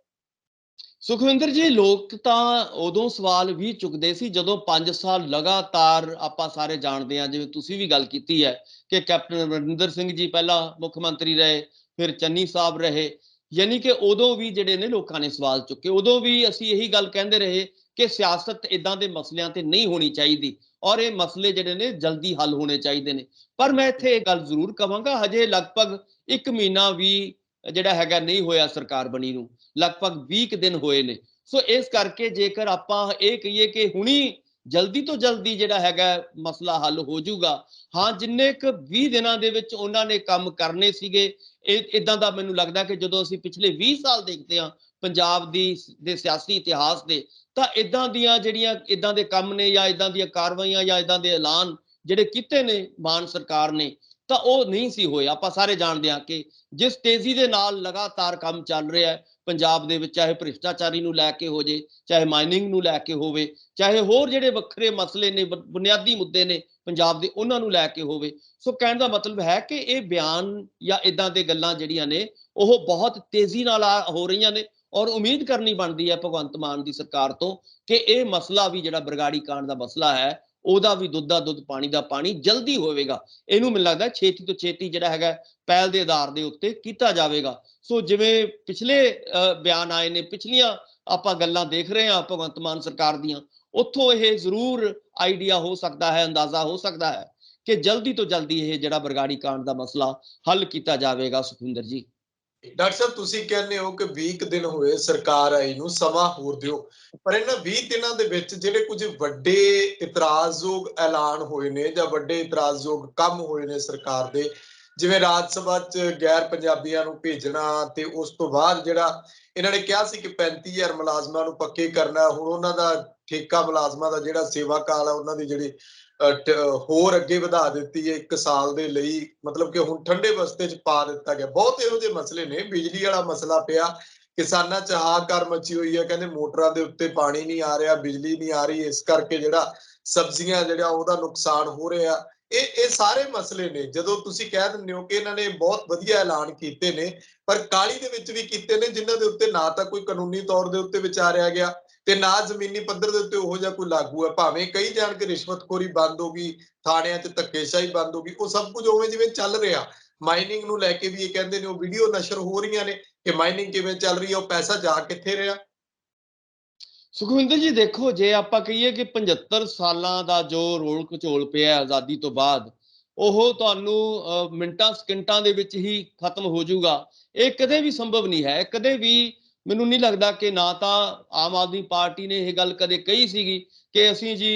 ਸੁਖਵਿੰਦਰ ਜੀ, ਲੋਕ ਤਾਂ ਉਦੋਂ ਸਵਾਲ ਵੀ ਚੁੱਕਦੇ ਸੀ ਜਦੋਂ 5 ਸਾਲ ਲਗਾਤਾਰ ਆਪਾਂ ਸਾਰੇ ਜਾਣਦੇ ਹਾਂ, ਜਿਵੇਂ ਤੁਸੀਂ ਵੀ ਗੱਲ ਕੀਤੀ ਹੈ ਕਿ ਕੈਪਟਨ ਅਮਰਿੰਦਰ ਸਿੰਘ ਜੀ ਪਹਿਲਾਂ ਮੁੱਖ ਮੰਤਰੀ ਰਹੇ, ਫਿਰ ਚੰਨੀ ਸਾਹਿਬ ਰਹੇ। ਯਾਨੀ ਕਿ ਉਦੋਂ ਵੀ ਜਿਹੜੇ ਨੇ ਲੋਕਾਂ ਨੇ ਸਵਾਲ ਚੁੱਕੇ। ਉਦੋਂ ਵੀ ਅਸੀਂ ਇਹੀ ਗੱਲ ਕਹਿੰਦੇ ਰਹੇ ਕਿ ਸਿਆਸਤ ਇਦਾਂ ਦੇ ਮਸਲਿਆਂ ਤੇ ਨਹੀਂ ਹੋਣੀ ਚਾਹੀਦੀ ਔਰ ਇਹ ਮਸਲੇ ਜਿਹੜੇ ਨੇ ਜਲਦੀ ਹੱਲ ਹੋਣੇ ਚਾਹੀਦੇ ਨੇ। ਪਰ ਮੈਂ ਇੱਥੇ ਇਹ ਗੱਲ ਜ਼ਰੂਰ ਕਹਾਂਗਾ, ਹਜੇ ਲਗਭਗ 1 ਮਹੀਨਾ ਵੀ ਜਿਹੜਾ ਹੈਗਾ ਨਹੀਂ ਹੋਇਆ ਸਰਕਾਰ ਬਣੀ ਨੂੰ, ਲਗਭਗ 20 ਦਿਨ ਹੋਏ ਨੇ। ਸੋ ਇਸ ਕਰਕੇ ਜੇਕਰ ਆਪਾਂ ਇਹ ਕਹੀਏ ਕਿ ਹੁਣੀ ਜਲਦੀ ਤੋਂ ਜਲਦੀ ਜਿਹੜਾ ਹੈਗਾ ਮਸਲਾ ਹੱਲ ਹੋ ਜਾਊਗਾ, ਹਾਂ, ਜਿੰਨੇ ਕੁ 20 ਦਿਨਾਂ ਦੇ ਵਿੱਚ ਉਹਨਾਂ ਨੇ ਕੰਮ ਕਰਨੇ ਸੀਗੇ, ਇਦਾਂ ਦਾ ਮੈਨੂੰ ਲੱਗਦਾ ਕਿ ਜਦੋਂ ਅਸੀਂ ਪਿਛਲੇ 20 ਸਾਲ ਦੇਖਦੇ ਹਾਂ ਪੰਜਾਬ ਦੇ ਸਿਆਸੀ ਇਤਿਹਾਸ ਦੇ, ਤਾਂ ਇਦਾਂ ਦੀਆਂ ਜਿਹੜੀਆਂ ਇਦਾਂ ਦੇ ਕੰਮ ਨੇ ਜਾਂ ਇਦਾਂ ਦੀਆਂ ਕਾਰਵਾਈਆਂ ਜਾਂ ਇਦਾਂ ਦੇ ਐਲਾਨ ਜਿਹੜੇ ਕੀਤੇ ਨੇ ਮਾਨ ਸਰਕਾਰ ਨੇ, ਤਾਂ ਉਹ ਨਹੀਂ ਸੀ ਹੋਏ। ਆਪਾਂ ਸਾਰੇ ਜਾਣਦੇ ਹਾਂ ਕਿ ਜਿਸ ਤੇਜ਼ੀ ਦੇ ਨਾਲ ਲਗਾਤਾਰ ਕੰਮ ਚੱਲ ਰਿਹਾ ਹੈ ਪੰਜਾਬ ਦੇ ਵਿੱਚ, ਚਾਹੇ ਭ੍ਰਿਸ਼ਟਾਚਾਰੀ ਨੂੰ ਲੈ ਕੇ ਹੋ ਜੇ, ਚਾਹੇ ਮਾਈਨਿੰਗ ਨੂੰ ਲੈ ਕੇ ਹੋਵੇ, ਚਾਹੇ ਹੋਰ ਜਿਹੜੇ ਵੱਖਰੇ ਮਸਲੇ ਨੇ, ਬੁਨਿਆਦੀ ਮੁੱਦੇ ਨੇ ਪੰਜਾਬ ਦੇ, ਉਹਨਾਂ ਨੂੰ ਲੈ ਕੇ ਹੋਵੇ। ਸੋ ਕਹਿਣ ਦਾ ਮਤਲਬ ਹੈ ਕਿ ਇਹ ਬਿਆਨ ਜਾਂ ਇਦਾਂ ਦੇ ਗੱਲਾਂ ਜਿਹੜੀਆਂ ਨੇ ਉਹ ਬਹੁਤ ਤੇਜ਼ੀ ਨਾਲ ਹੋ ਰਹੀਆਂ ਨੇ ਔਰ ਉਮੀਦ ਕਰਨੀ ਬਣਦੀ ਹੈ ਭਗਵੰਤ ਮਾਨ ਦੀ ਸਰਕਾਰ ਤੋਂ ਕਿ ਇਹ ਮਸਲਾ ਵੀ ਜਿਹੜਾ ਬਰਗਾੜੀ ਕਾਂਡ ਦਾ ਮਸਲਾ ਹੈ ਉਹਦਾ ਵੀ ਦੁੱਧ ਦਾ ਦੁੱਧ ਪਾਣੀ ਦਾ ਪਾਣੀ ਜਲਦੀ ਹੋਵੇਗਾ। ਇਹਨੂੰ ਮੈਨੂੰ ਲੱਗਦਾ ਛੇਤੀ ਤੋਂ ਛੇਤੀ ਜਿਹੜਾ ਹੈਗਾ ਪਹਿਲ ਦੇ ਆਧਾਰ ਦੇ ਉੱਤੇ ਕੀਤਾ ਜਾਵੇਗਾ। ਸੋ ਜਿਵੇਂ ਪਿਛਲੇ ਬਿਆਨ ਆਏ ਨੇ, ਪਿਛਲੀਆਂ ਆਪਾਂ ਗੱਲਾਂ ਦੇਖ ਰਹੇ ਹਾਂ ਭਗਵੰਤ ਮਾਨ ਸਰਕਾਰ ਦੀਆਂ, ਉੱਥੋਂ ਇਹ ਜ਼ਰੂਰ ਆਈਡੀਆ ਹੋ ਸਕਦਾ ਹੈ, ਅੰਦਾਜ਼ਾ ਹੋ ਸਕਦਾ ਹੈ ਕਿ ਜਲਦੀ ਤੋਂ ਜਲਦੀ ਇਹ ਜਿਹੜਾ ਬਰਗਾੜੀ ਕਾਂਡ ਦਾ ਮਸਲਾ ਹੱਲ ਕੀਤਾ ਜਾਵੇਗਾ। ਸੁਖਵਿੰਦਰ ਜੀ, ਡਾਕਟਰ ਸਾਹਿਬ ਤੁਸੀਂ ਕਹਿੰਦੇ ਹੋ ਕਿ 20 ਦਿਨ ਹੋਏ ਸਰਕਾਰ ਆਈ ਨੂੰ, ਸਮਾਂ ਹੋਰ ਦਿਓ, ਪਰ ਇਹਨਾਂ 20 ਦਿਨਾਂ ਦੇ ਵਿੱਚ ਜਿਹੜੇ ਕੁਝ ਵੱਡੇ ਇਤਰਾਜ਼ਯੋਗ ਐਲਾਨ ਹੋਏ ਨੇ ਜਾਂ ਵੱਡੇ ਇਤਰਾਜ਼ਯੋਗ ਕੰਮ ਹੋਏ ਨੇ ਸਰਕਾਰ ਦੇ, ਜਿਵੇਂ ਰਾਜ ਸਭਾ 'ਚ ਗੈਰ ਪੰਜਾਬੀਆਂ ਨੂੰ ਭੇਜਣਾ, ਤੇ ਉਸ ਤੋਂ ਬਾਅਦ ਜਿਹੜਾ ਇਹਨਾਂ ਨੇ ਕਿਹਾ ਸੀ ਕਿ 35,000 ਮੁਲਾਜ਼ਮਾਂ ਨੂੰ ਪੱਕੇ ਕਰਨਾ, ਹੁਣ ਉਹਨਾਂ ਦਾ ਠੇਕਾ ਮੁਲਾਜ਼ਮਾਂ ਦਾ ਜਿਹੜਾ ਸੇਵਾ ਕਾਲ ਆ ਉਹਨਾਂ ਦੀ ਜਿਹੜੀ ਹੋਰ ਅੱਗੇ ਵਧਾ ਦਿੱਤੀ ਹੈ 1 ਸਾਲ ਦੇ ਲਈ, ਮਤਲਬ ਕਿ ਹੁਣ ਠੰਡੇ ਬਸਤੇ 'ਚ ਪਾ ਦਿੱਤਾ ਗਿਆ। ਬਹੁਤ ਇਹੋ ਜਿਹੇ ਮਸਲੇ ਨੇ, ਬਿਜਲੀ ਵਾਲਾ ਮਸਲਾ ਪਿਆ, ਕਿਸਾਨਾਂ 'ਚ ਹਾਹਾਕਾਰ ਮਚੀ ਹੋਈ ਹੈ, ਕਹਿੰਦੇ ਮੋਟਰਾਂ ਦੇ ਉੱਤੇ ਪਾਣੀ ਨਹੀਂ ਆ ਰਿਹਾ, ਬਿਜਲੀ ਨਹੀਂ ਆ ਰਹੀ, ਇਸ ਕਰਕੇ ਜਿਹੜਾ ਸਬਜ਼ੀਆਂ ਜਿਹੜਾ ਉਹਦਾ ਨੁਕਸਾਨ ਹੋ ਰਿਹਾ। ਇਹ ਸਾਰੇ ਮਸਲੇ ਨੇ। ਜਦੋਂ ਤੁਸੀਂ ਕਹਿ ਦਿੰਦੇ ਹੋ ਕਿ ਇਹਨਾਂ ਨੇ ਬਹੁਤ ਵਧੀਆ ਐਲਾਨ ਕੀਤੇ ਨੇ, ਪਰ ਕਾਹਲੀ ਦੇ ਵਿੱਚ ਵੀ ਕੀਤੇ ਨੇ ਜਿਨ੍ਹਾਂ ਦੇ ਉੱਤੇ ਨਾ ਤਾਂ ਕੋਈ ਕਾਨੂੰਨੀ ਤੌਰ ਦੇ ਉੱਤੇ ਵਿਚਾਰਿਆ ਗਿਆ ਤੇ ਨਾ ਜ਼ਮੀਨੀ ਪੱਧਰ ਦੇ ਉੱਤੇ ਉਹੋ ਜਿਹਾ ਕੋਈ ਲਾਗੂ ਹੈ। ਭਾਵੇਂ ਕਈ ਜਾਣ ਕੇ ਰਿਸ਼ਵਤਖੋਰੀ ਬੰਦ ਹੋ ਗਈ, ਥਾਣਿਆਂ 'ਚ ਧੱਕੇਸ਼ਾਹੀ ਬੰਦ ਹੋ ਗਈ, ਉਹ ਸਭ ਕੁਝ ਉਵੇਂ ਜਿਵੇਂ ਚੱਲ ਰਿਹਾ। ਮਾਈਨਿੰਗ ਨੂੰ ਲੈ ਕੇ ਵੀ ਇਹ ਕਹਿੰਦੇ ਨੇ, ਉਹ ਵੀਡੀਓ ਨਸ਼ਰ ਹੋ ਰਹੀਆਂ ਨੇ ਕਿ ਮਾਈਨਿੰਗ ਕਿਵੇਂ ਚੱਲ ਰਹੀ ਹੈ, ਉਹ ਪੈਸਾ ਜਾ ਕਿੱਥੇ ਰਿਹਾ। ਸੁਖਵਿੰਦਰ ਜੀ ਦੇਖੋ, ਜੇ ਆਪਾਂ ਕਹੀਏ ਕਿ 75 ਸਾਲਾਂ ਦਾ ਜੋ ਰੋਲ ਕਚੋਲ ਪਿਆ ਆਜ਼ਾਦੀ ਤੋਂ ਬਾਅਦ, ਉਹ ਤੁਹਾਨੂੰ ਮਿੰਟਾਂ ਸਕਿੰਟਾਂ ਦੇ ਵਿੱਚ ਹੀ ਖਤਮ ਹੋ ਜਾਊਗਾ, ਇਹ ਕਦੇ ਵੀ ਸੰਭਵ ਨਹੀਂ ਹੈ। ਕਦੇ ਵੀ ਮੈਨੂੰ ਨਹੀਂ ਲੱਗਦਾ ਕਿ ਨਾ ਤਾਂ ਆਮ ਆਦਮੀ ਪਾਰਟੀ ਨੇ ਇਹ ਗੱਲ ਕਦੇ ਕਹੀ ਸੀਗੀ ਕਿ ਅਸੀਂ ਜੀ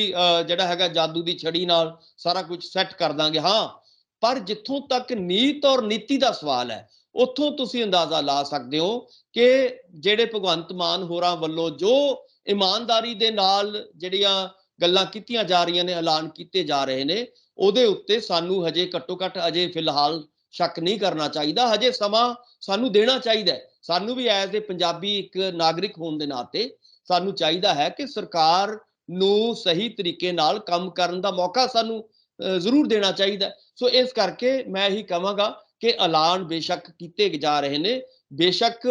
ਜਿਹੜਾ ਹੈਗਾ ਜਾਦੂ ਦੀ ਛੜੀ ਨਾਲ ਸਾਰਾ ਕੁਝ ਸੈੱਟ ਕਰ ਦਾਂਗੇ। ਹਾਂ, ਪਰ ਜਿੱਥੋਂ ਤੱਕ ਨੀਤ ਔਰ ਨੀਤੀ ਦਾ ਸਵਾਲ ਹੈ, ਉੱਥੋਂ ਤੁਸੀਂ ਅੰਦਾਜ਼ਾ ਲਾ ਸਕਦੇ ਹੋ ਕਿ ਜਿਹੜੇ ਭਗਵੰਤ ਮਾਨ ਹੋਰਾਂ ਵੱਲੋਂ ਜੋ ਇਮਾਨਦਾਰੀ ਦੇ ਨਾਲ ਜਿਹੜੀਆਂ ਗੱਲਾਂ ਕੀਤੀਆਂ ਜਾ ਰਹੀਆਂ ਨੇ, ਐਲਾਨ ਕੀਤੇ ਜਾ ਰਹੇ ਨੇ, ਉਹਦੇ ਉੱਤੇ ਸਾਨੂੰ ਹਜੇ ਘੱਟੋ ਘੱਟ ਅਜੇ ਫਿਲਹਾਲ ਸ਼ੱਕ ਨਹੀਂ ਕਰਨਾ ਚਾਹੀਦਾ। ਹਜੇ ਸਮਾਂ ਸਾਨੂੰ ਦੇਣਾ ਚਾਹੀਦਾ ਹੈ। ਸਾਨੂੰ ਵੀ ਐਜ਼ ਏ ਪੰਜਾਬੀ ਇੱਕ ਨਾਗਰਿਕ ਹੋਣ ਦੇ ਨਾਤੇ ਸਾਨੂੰ ਚਾਹੀਦਾ ਹੈ ਕਿ ਸਰਕਾਰ ਨੂੰ ਸਹੀ ਤਰੀਕੇ ਨਾਲ ਕੰਮ ਕਰਨ ਦਾ ਮੌਕਾ ਸਾਨੂੰ ਜ਼ਰੂਰ ਦੇਣਾ ਚਾਹੀਦਾ। ਸੋ ਇਸ ਕਰਕੇ ਮੈਂ ਇਹੀ ਕਹਾਂਗਾ ਕਿ ਐਲਾਨ ਬੇਸ਼ੱਕ ਕੀਤੇ ਜਾ ਰਹੇ ਨੇ, ਬੇਸ਼ੱਕ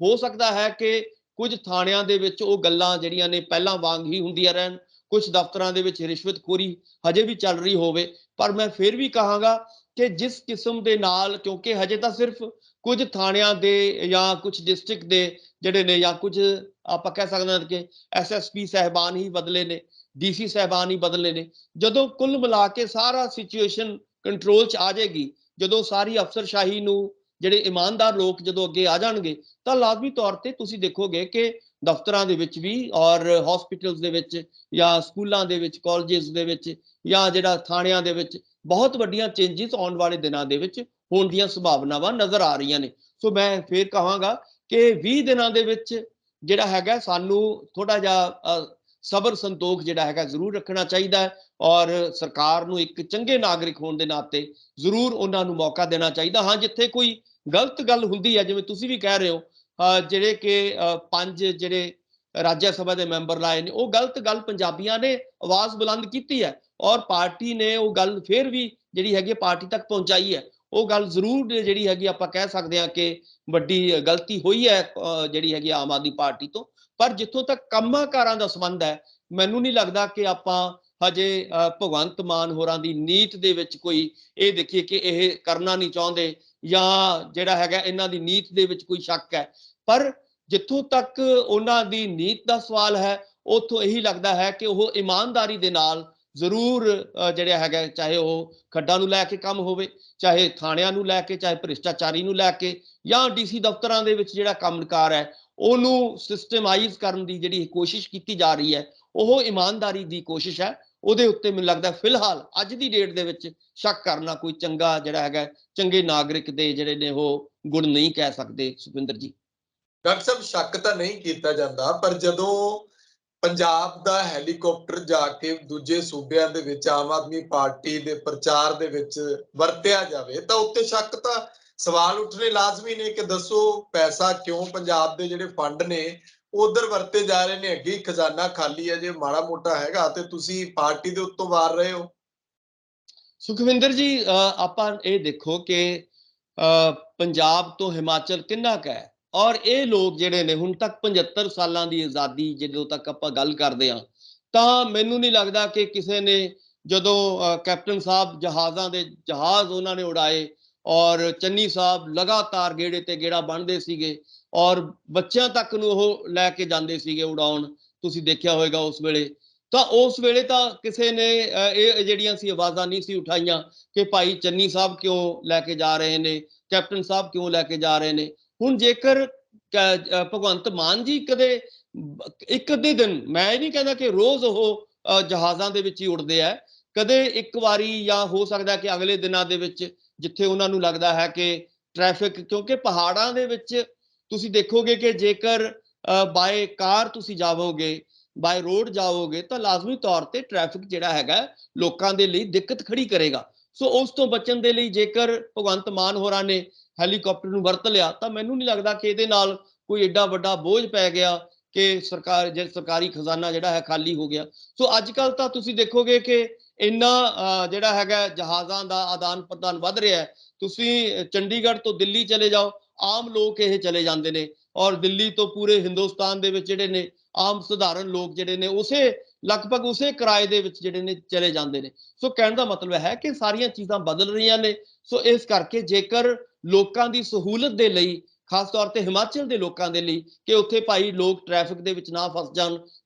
ਹੋ ਸਕਦਾ ਹੈ ਕਿ ਕੁਝ ਥਾਣਿਆਂ ਦੇ ਵਿੱਚ ਉਹ ਗੱਲਾਂ ਜਿਹੜੀਆਂ ਨੇ ਪਹਿਲਾਂ ਵਾਂਗ ਹੀ ਹੁੰਦੀਆਂ ਰਹਿਣ, ਕੁਝ ਦਫ਼ਤਰਾਂ ਦੇ ਵਿੱਚ ਰਿਸ਼ਵਤਖੋਰੀ ਹਜੇ ਵੀ ਚੱਲ ਰਹੀ ਹੋਵੇ, ਪਰ ਮੈਂ ਫਿਰ ਵੀ ਕਹਾਂਗਾ ਕਿ ਜਿਸ ਕਿਸਮ ਦੇ ਨਾਲ, ਕਿਉਂਕਿ ਹਜੇ ਤਾਂ ਸਿਰਫ ਕੁਝ ਥਾਣਿਆਂ ਦੇ ਜਾਂ ਕੁਝ ਡਿਸਟ੍ਰਿਕਟ ਦੇ ਜਿਹੜੇ ਨੇ, ਜਾਂ ਕੁਝ ਆਪਾਂ ਕਹਿ ਸਕਦੇ ਹਾਂ ਕਿ ਐਸਐਸਪੀ ਸਾਹਿਬਾਨ ਹੀ ਬਦਲੇ ਨੇ, ਡੀਸੀ ਸਾਹਿਬਾਨ ਹੀ ਬਦਲੇ ਨੇ। ਜਦੋਂ ਕੁੱਲ ਮਿਲਾ ਕੇ ਸਾਰਾ ਸਿਚੁਏਸ਼ਨ ਕੰਟਰੋਲ 'ਚ ਆ ਜਾਏਗੀ, ਜਦੋਂ ਸਾਰੀ ਅਫਸਰਸ਼ਾਹੀ ਨੂੰ ਜਿਹੜੇ ਇਮਾਨਦਾਰ ਲੋਕ ਜਦੋਂ ਅੱਗੇ ਆ ਜਾਣਗੇ, ਤਾਂ ਲਾਜ਼ਮੀ ਤੌਰ ਤੇ ਤੁਸੀਂ ਦੇਖੋਗੇ ਕਿ ਦਫ਼ਤਰਾਂ ਦੇ ਵਿੱਚ ਵੀ ਔਰ ਹਸਪੀਟਲਸ ਦੇ ਵਿੱਚ ਜਾਂ ਸਕੂਲਾਂ ਦੇ ਵਿੱਚ, ਕਾਲਜਸ ਦੇ ਵਿੱਚ ਜਾਂ ਜਿਹੜਾ ਥਾਣਿਆਂ ਦੇ ਵਿੱਚ ਬਹੁਤ ਵੱਡੀਆਂ ਚੇਂਜਸ ਆਉਣ ਵਾਲੇ ਦਿਨਾਂ ਦੇ ਵਿੱਚ ਹੋਣ ਦੀਆਂ ਸੰਭਾਵਨਾਵਾਂ ਨਜ਼ਰ ਆ ਰਹੀਆਂ ਨੇ। ਸੋ ਮੈਂ ਫੇਰ ਕਹਾਂਗਾ ਕਿ 20 ਦਿਨਾਂ ਦੇ ਵਿੱਚ ਜਿਹੜਾ ਹੈਗਾ ਸਾਨੂੰ ਥੋੜਾ ਜਿਹਾ ਸਬਰ ਸੰਤੋਖ ਜਿਹੜਾ ਹੈਗਾ ਜ਼ਰੂਰ ਰੱਖਣਾ ਚਾਹੀਦਾ ਹੈ, ਔਰ ਸਰਕਾਰ ਨੂੰ ਇੱਕ ਚੰਗੇ ਨਾਗਰਿਕ ਹੋਣ ਦੇ ਨਾਤੇ ਜ਼ਰੂਰ ਉਹਨਾਂ ਨੂੰ ਮੌਕਾ ਦੇਣਾ ਚਾਹੀਦਾ। ਹਾਂ, ਜਿੱਥੇ ਕੋਈ ਗਲਤ ਗੱਲ ਹੁੰਦੀ ਹੈ, ਜਿਵੇਂ ਤੁਸੀਂ ਵੀ ਕਹਿ ਰਹੇ ਹੋ, ਜਿਹੜੇ ਕਿ 5 ਜਿਹੜੇ ਰਾਜ ਸਭਾ ਦੇ ਮੈਂਬਰ ਲਾਏ ਨੇ, ਉਹ ਗਲਤ ਗੱਲ ਪੰਜਾਬੀਆਂ ਨੇ ਆਵਾਜ਼ ਬੁਲੰਦ ਕੀਤੀ ਹੈ, ਔਰ ਪਾਰਟੀ ਨੇ ਉਹ ਗੱਲ ਫਿਰ ਵੀ ਜਿਹੜੀ ਹੈਗੀ ਪਾਰਟੀ ਤੱਕ ਪਹੁੰਚਾਈ ਹੈ। ਉਹ ਗੱਲ ਜ਼ਰੂਰ ਜਿਹੜੀ ਹੈਗੀ ਆਪਾਂ ਕਹਿ ਸਕਦੇ ਹਾਂ ਕਿ ਵੱਡੀ ਗਲਤੀ ਹੋਈ ਹੈ ਜਿਹੜੀ ਹੈਗੀ ਆਮ ਆਦਮੀ ਪਾਰਟੀ ਤੋਂ। ਪਰ ਜਿੱਥੋਂ ਤੱਕ ਕੰਮਾਂ-ਕਾਰਾਂ ਦਾ ਸੰਬੰਧ ਹੈ, ਮੈਨੂੰ ਨਹੀਂ ਲੱਗਦਾ ਕਿ ਆਪਾਂ ਹਜੇ ਭਗਵੰਤ ਮਾਨ ਹੋਰਾਂ ਦੀ ਨੀਤ ਦੇ ਵਿੱਚ ਕੋਈ ਇਹ ਦੇਖੀਏ ਕਿ ਇਹ ਕਰਨਾ ਨਹੀਂ ਚਾਹੁੰਦੇ, ਜਾਂ ਜਿਹੜਾ ਹੈਗਾ ਇਹਨਾਂ ਦੀ ਨੀਤ ਦੇ ਵਿੱਚ ਕੋਈ ਸ਼ੱਕ ਹੈ। ਪਰ ਜਿੱਥੋਂ ਤੱਕ ਉਹਨਾਂ ਦੀ ਨੀਤ ਦਾ ਸਵਾਲ ਹੈ, ਉੱਥੋਂ ਇਹੀ ਲੱਗਦਾ ਹੈ ਕਿ ਉਹ ਇਮਾਨਦਾਰੀ ਦੇ ਨਾਲ ਜ਼ਰੂਰ ਜਿਹੜਾ ਹੈਗਾ, ਚਾਹੇ ਉਹ ਖੱਡਾਂ ਨੂੰ ਲੈ ਕੇ ਕੰਮ ਹੋਵੇ, ਚਾਹੇ ਥਾਣਿਆਂ ਨੂੰ ਲੈ ਕੇ, ਚਾਹੇ ਭ੍ਰਿਸ਼ਟਾਚਾਰੀ ਨੂੰ ਲੈ ਕੇ, ਜਾਂ ਡੀਸੀ ਦਫ਼ਤਰਾਂ ਦੇ ਵਿੱਚ ਜਿਹੜਾ ਕੰਮਕਾਰ ਹੈ ਉਹਨੂੰ ਸਿਸਟਮਾਈਜ਼ ਕਰਨ ਦੀ ਜਿਹੜੀ ਕੋਸ਼ਿਸ਼ ਕੀਤੀ ਜਾ ਰਹੀ ਹੈ, ਉਹ ਇਮਾਨਦਾਰੀ ਦੀ ਕੋਸ਼ਿਸ਼ ਹੈ। ਉਹਦੇ ਉੱਤੇ ਮੈਨੂੰ ਲੱਗਦਾ ਫਿਲਹਾਲ ਅੱਜ ਦੀ ਡੇਟ ਦੇ ਵਿੱਚ ਸ਼ੱਕ ਕਰਨਾ ਕੋਈ ਚੰਗਾ ਜਿਹੜਾ ਹੈਗਾ, ਚੰਗੇ ਨਾਗਰਿਕ ਦੇ ਜਿਹੜੇ ਨੇ ਉਹ ਗੁਣ ਨਹੀਂ ਕਹਿ ਸਕਦੇ। ਸੁਖਵਿੰਦਰ ਜੀ, ਡਾਕਟਰ ਸਾਹਿਬ ਸ਼ੱਕ ਤਾਂ ਨਹੀਂ ਕੀਤਾ ਜਾਂਦਾ, ਪਰ ਜਦੋਂ ਪੰਜਾਬ ਦਾ ਹੈਲੀਕਾਪਟਰ ਜਾ ਕੇ ਦੂਜੇ ਸੂਬਿਆਂ ਦੇ ਵਿੱਚ ਆਮ ਆਦਮੀ ਪਾਰਟੀ ਦੇ ਪ੍ਰਚਾਰ ਦੇ ਵਿੱਚ ਵਰਤਿਆ ਜਾਵੇ, ਤਾਂ ਉੱਤੇ ਸ਼ੱਕ ਤਾਂ ਸਵਾਲ ਉੱਠਣੇ ਲਾਜ਼ਮੀ ਨੇ ਕਿ ਦੱਸੋ ਪੈਸਾ ਕਿਉਂ ਪੰਜਾਬ ਦੇ ਜਿਹੜੇ ਫੰਡ ਨੇ ਉਧਰ ਵਰਤੇ ਜਾ ਰਹੇ ਨੇ, ਅੱਗੇ ਖਜ਼ਾਨਾ ਖਾਲੀ ਹੈ, ਜੇ ਮਾੜਾ ਮੋਟਾ ਹੈਗਾ ਤੇ ਤੁਸੀਂ ਪਾਰਟੀ ਦੇ ਉੱਤੋਂ ਵਾਰ ਰਹੇ ਹੋ। ਸੁਖਵਿੰਦਰ ਜੀ, ਆਪਾਂ ਇਹ ਦੇਖੋ ਕਿ ਪੰਜਾਬ ਤੋਂ ਹਿਮਾਚਲ ਕਿੰਨਾ ਕੁ ਹੈ, ਔਰ ਇਹ ਲੋਕ ਜਿਹੜੇ ਨੇ ਹੁਣ ਤੱਕ 75 ਸਾਲਾਂ ਦੀ ਆਜ਼ਾਦੀ ਜਦੋਂ ਤੱਕ ਆਪਾਂ ਗੱਲ ਕਰਦੇ ਹਾਂ, ਤਾਂ ਮੈਨੂੰ ਨਹੀਂ ਲੱਗਦਾ ਕਿ ਕਿਸੇ ਨੇ ਜਦੋਂ ਕੈਪਟਨ ਸਾਹਿਬ ਜਹਾਜ਼ ਉਹਨਾਂ ਨੇ ਉਡਾਏ ਔਰ ਚੰਨੀ ਸਾਹਿਬ ਲਗਾਤਾਰ ਗੇੜੇ ਤੇ ਗੇੜਾ ਬੰਨ੍ਹਦੇ ਸੀਗੇ ਔਰ ਬੱਚਿਆਂ ਤੱਕ ਨੂੰ ਉਹ ਲੈ ਕੇ ਜਾਂਦੇ ਸੀਗੇ ਉਡਾਉਣ, ਤੁਸੀਂ ਦੇਖਿਆ ਹੋਵੇਗਾ ਉਸ ਵੇਲੇ। ਤਾਂ ਉਸ ਵੇਲੇ ਤਾਂ ਕਿਸੇ ਨੇ ਇਹ ਜਿਹੜੀਆਂ ਸੀ ਆਵਾਜ਼ਾਂ ਨਹੀਂ ਸੀ ਉਠਾਈਆਂ ਕਿ ਭਾਈ ਚੰਨੀ ਸਾਹਿਬ ਕਿਉਂ ਲੈ ਕੇ ਜਾ ਰਹੇ ਨੇ, ਕੈਪਟਨ ਸਾਹਿਬ ਕਿਉਂ ਲੈ ਕੇ ਜਾ ਰਹੇ ਨੇ। ਹੁਣ ਜੇਕਰ ਭਗਵੰਤ ਮਾਨ ਜੀ ਕਦੇ ਇੱਕ ਅੱਧੇ ਦਿਨ, ਮੈਂ ਇਹ ਨਹੀਂ ਕਹਿੰਦਾ ਕਿ ਰੋਜ਼ ਉਹ ਜਹਾਜ਼ਾਂ ਦੇ ਵਿੱਚ ਹੀ ਉੜਦੇ ਆ, ਕਦੇ ਇੱਕ ਵਾਰੀ ਜਾਂ ਹੋ ਸਕਦਾ ਕਿ ਅਗਲੇ ਦਿਨਾਂ ਦੇ ਵਿੱਚ ਜਿੱਥੇ ਉਹਨਾਂ ਨੂੰ ਲੱਗਦਾ ਹੈ ਕਿ ਟ੍ਰੈਫਿਕ, ਕਿਉਂਕਿ ਪਹਾੜਾਂ ਦੇ ਵਿੱਚ ਤੁਸੀਂ ਦੇਖੋਗੇ ਕਿ ਜੇਕਰ ਬਾਏ ਕਾਰ ਤੁਸੀਂ ਜਾਵੋਗੇ, ਬਾਏ ਰੋਡ ਜਾਓਗੇ, ਤਾਂ ਲਾਜ਼ਮੀ ਤੌਰ ਤੇ ਟ੍ਰੈਫਿਕ ਜਿਹੜਾ ਹੈਗਾ ਲੋਕਾਂ ਦੇ ਲਈ ਦਿੱਕਤ ਖੜੀ ਕਰੇਗਾ। ਸੋ ਉਸ ਤੋਂ ਬਚਣ ਦੇ ਲਈ ਜੇਕਰ ਭਗਵੰਤ ਮਾਨ ਹੋਰਾਂ ਨੇ ਹੈਲੀਕਾਪਟਰ ਨੂੰ ਵਰਤ ਲਿਆ, ਤਾਂ ਮੈਨੂੰ ਨਹੀਂ ਲੱਗਦਾ ਕਿ ਇਹਦੇ ਨਾਲ ਕੋਈ ਏਡਾ ਵੱਡਾ ਬੋਝ ਪੈ ਗਿਆ ਕਿ ਸਰਕਾਰੀ ਖਜ਼ਾਨਾ ਜਿਹੜਾ ਹੈ ਖਾਲੀ ਹੋ ਗਿਆ। ਸੋ ਅੱਜ ਕੱਲ ਤਾਂ ਤੁਸੀਂ ਦੇਖੋਗੇ ਕਿ ਇੰਨਾ ਜਿਹੜਾ ਹੈਗਾ ਜਹਾਜ਼ਾਂ ਦਾ ਆਦਾਨ ਪ੍ਰਦਾਨ ਵੱਧ ਰਿਹਾ ਹੈ। ਤੁਸੀਂ ਚੰਡੀਗੜ੍ਹ ਤੋਂ ਦਿੱਲੀ ਚਲੇ ਜਾਓ, ਆਮ ਲੋਕ ਇਹ ਚਲੇ ਜਾਂਦੇ ਨੇ ਔਰ ਦਿੱਲੀ ਤੋਂ ਪੂਰੇ ਹਿੰਦੁਸਤਾਨ ਦੇ ਵਿੱਚ ਜਿਹੜੇ ਨੇ ਆਮ ਸਧਾਰਨ ਲੋਕ ਜਿਹੜੇ ਨੇ ਉਸੇ ਲਗਭਗ ਉਸੇ ਕਿਰਾਏ ਦੇ ਵਿੱਚ ਜਿਹੜੇ ਨੇ ਚਲੇ ਜਾਂਦੇ ਨੇ। ਸੋ ਕਹਿਣ ਦਾ ਮਤਲਬ ਹੈ ਕਿ ਸਾਰੀਆਂ ਚੀਜ਼ਾਂ ਬਦਲ ਰਹੀਆਂ ਨੇ। ਸੋ ਇਸ ਕਰਕੇ ਜੇਕਰ ਲੋਕਾਂ ਦੀ ਸਹੂਲਤ ਦੇ ਲਈ, ਖਾਸ ਤੌਰ ਤੇ ਹਿਮਾਚਲ ਦੇ ਲੋਕਾਂ ਦੇ ਲਈ, ਕਿ ਉੱਥੇ ਭਾਈ ਲੋਕ ਟ੍ਰੈਫਿਕ ਦੇ ਵਿੱਚ ਨਾ ਫਸ ਜਾਣ,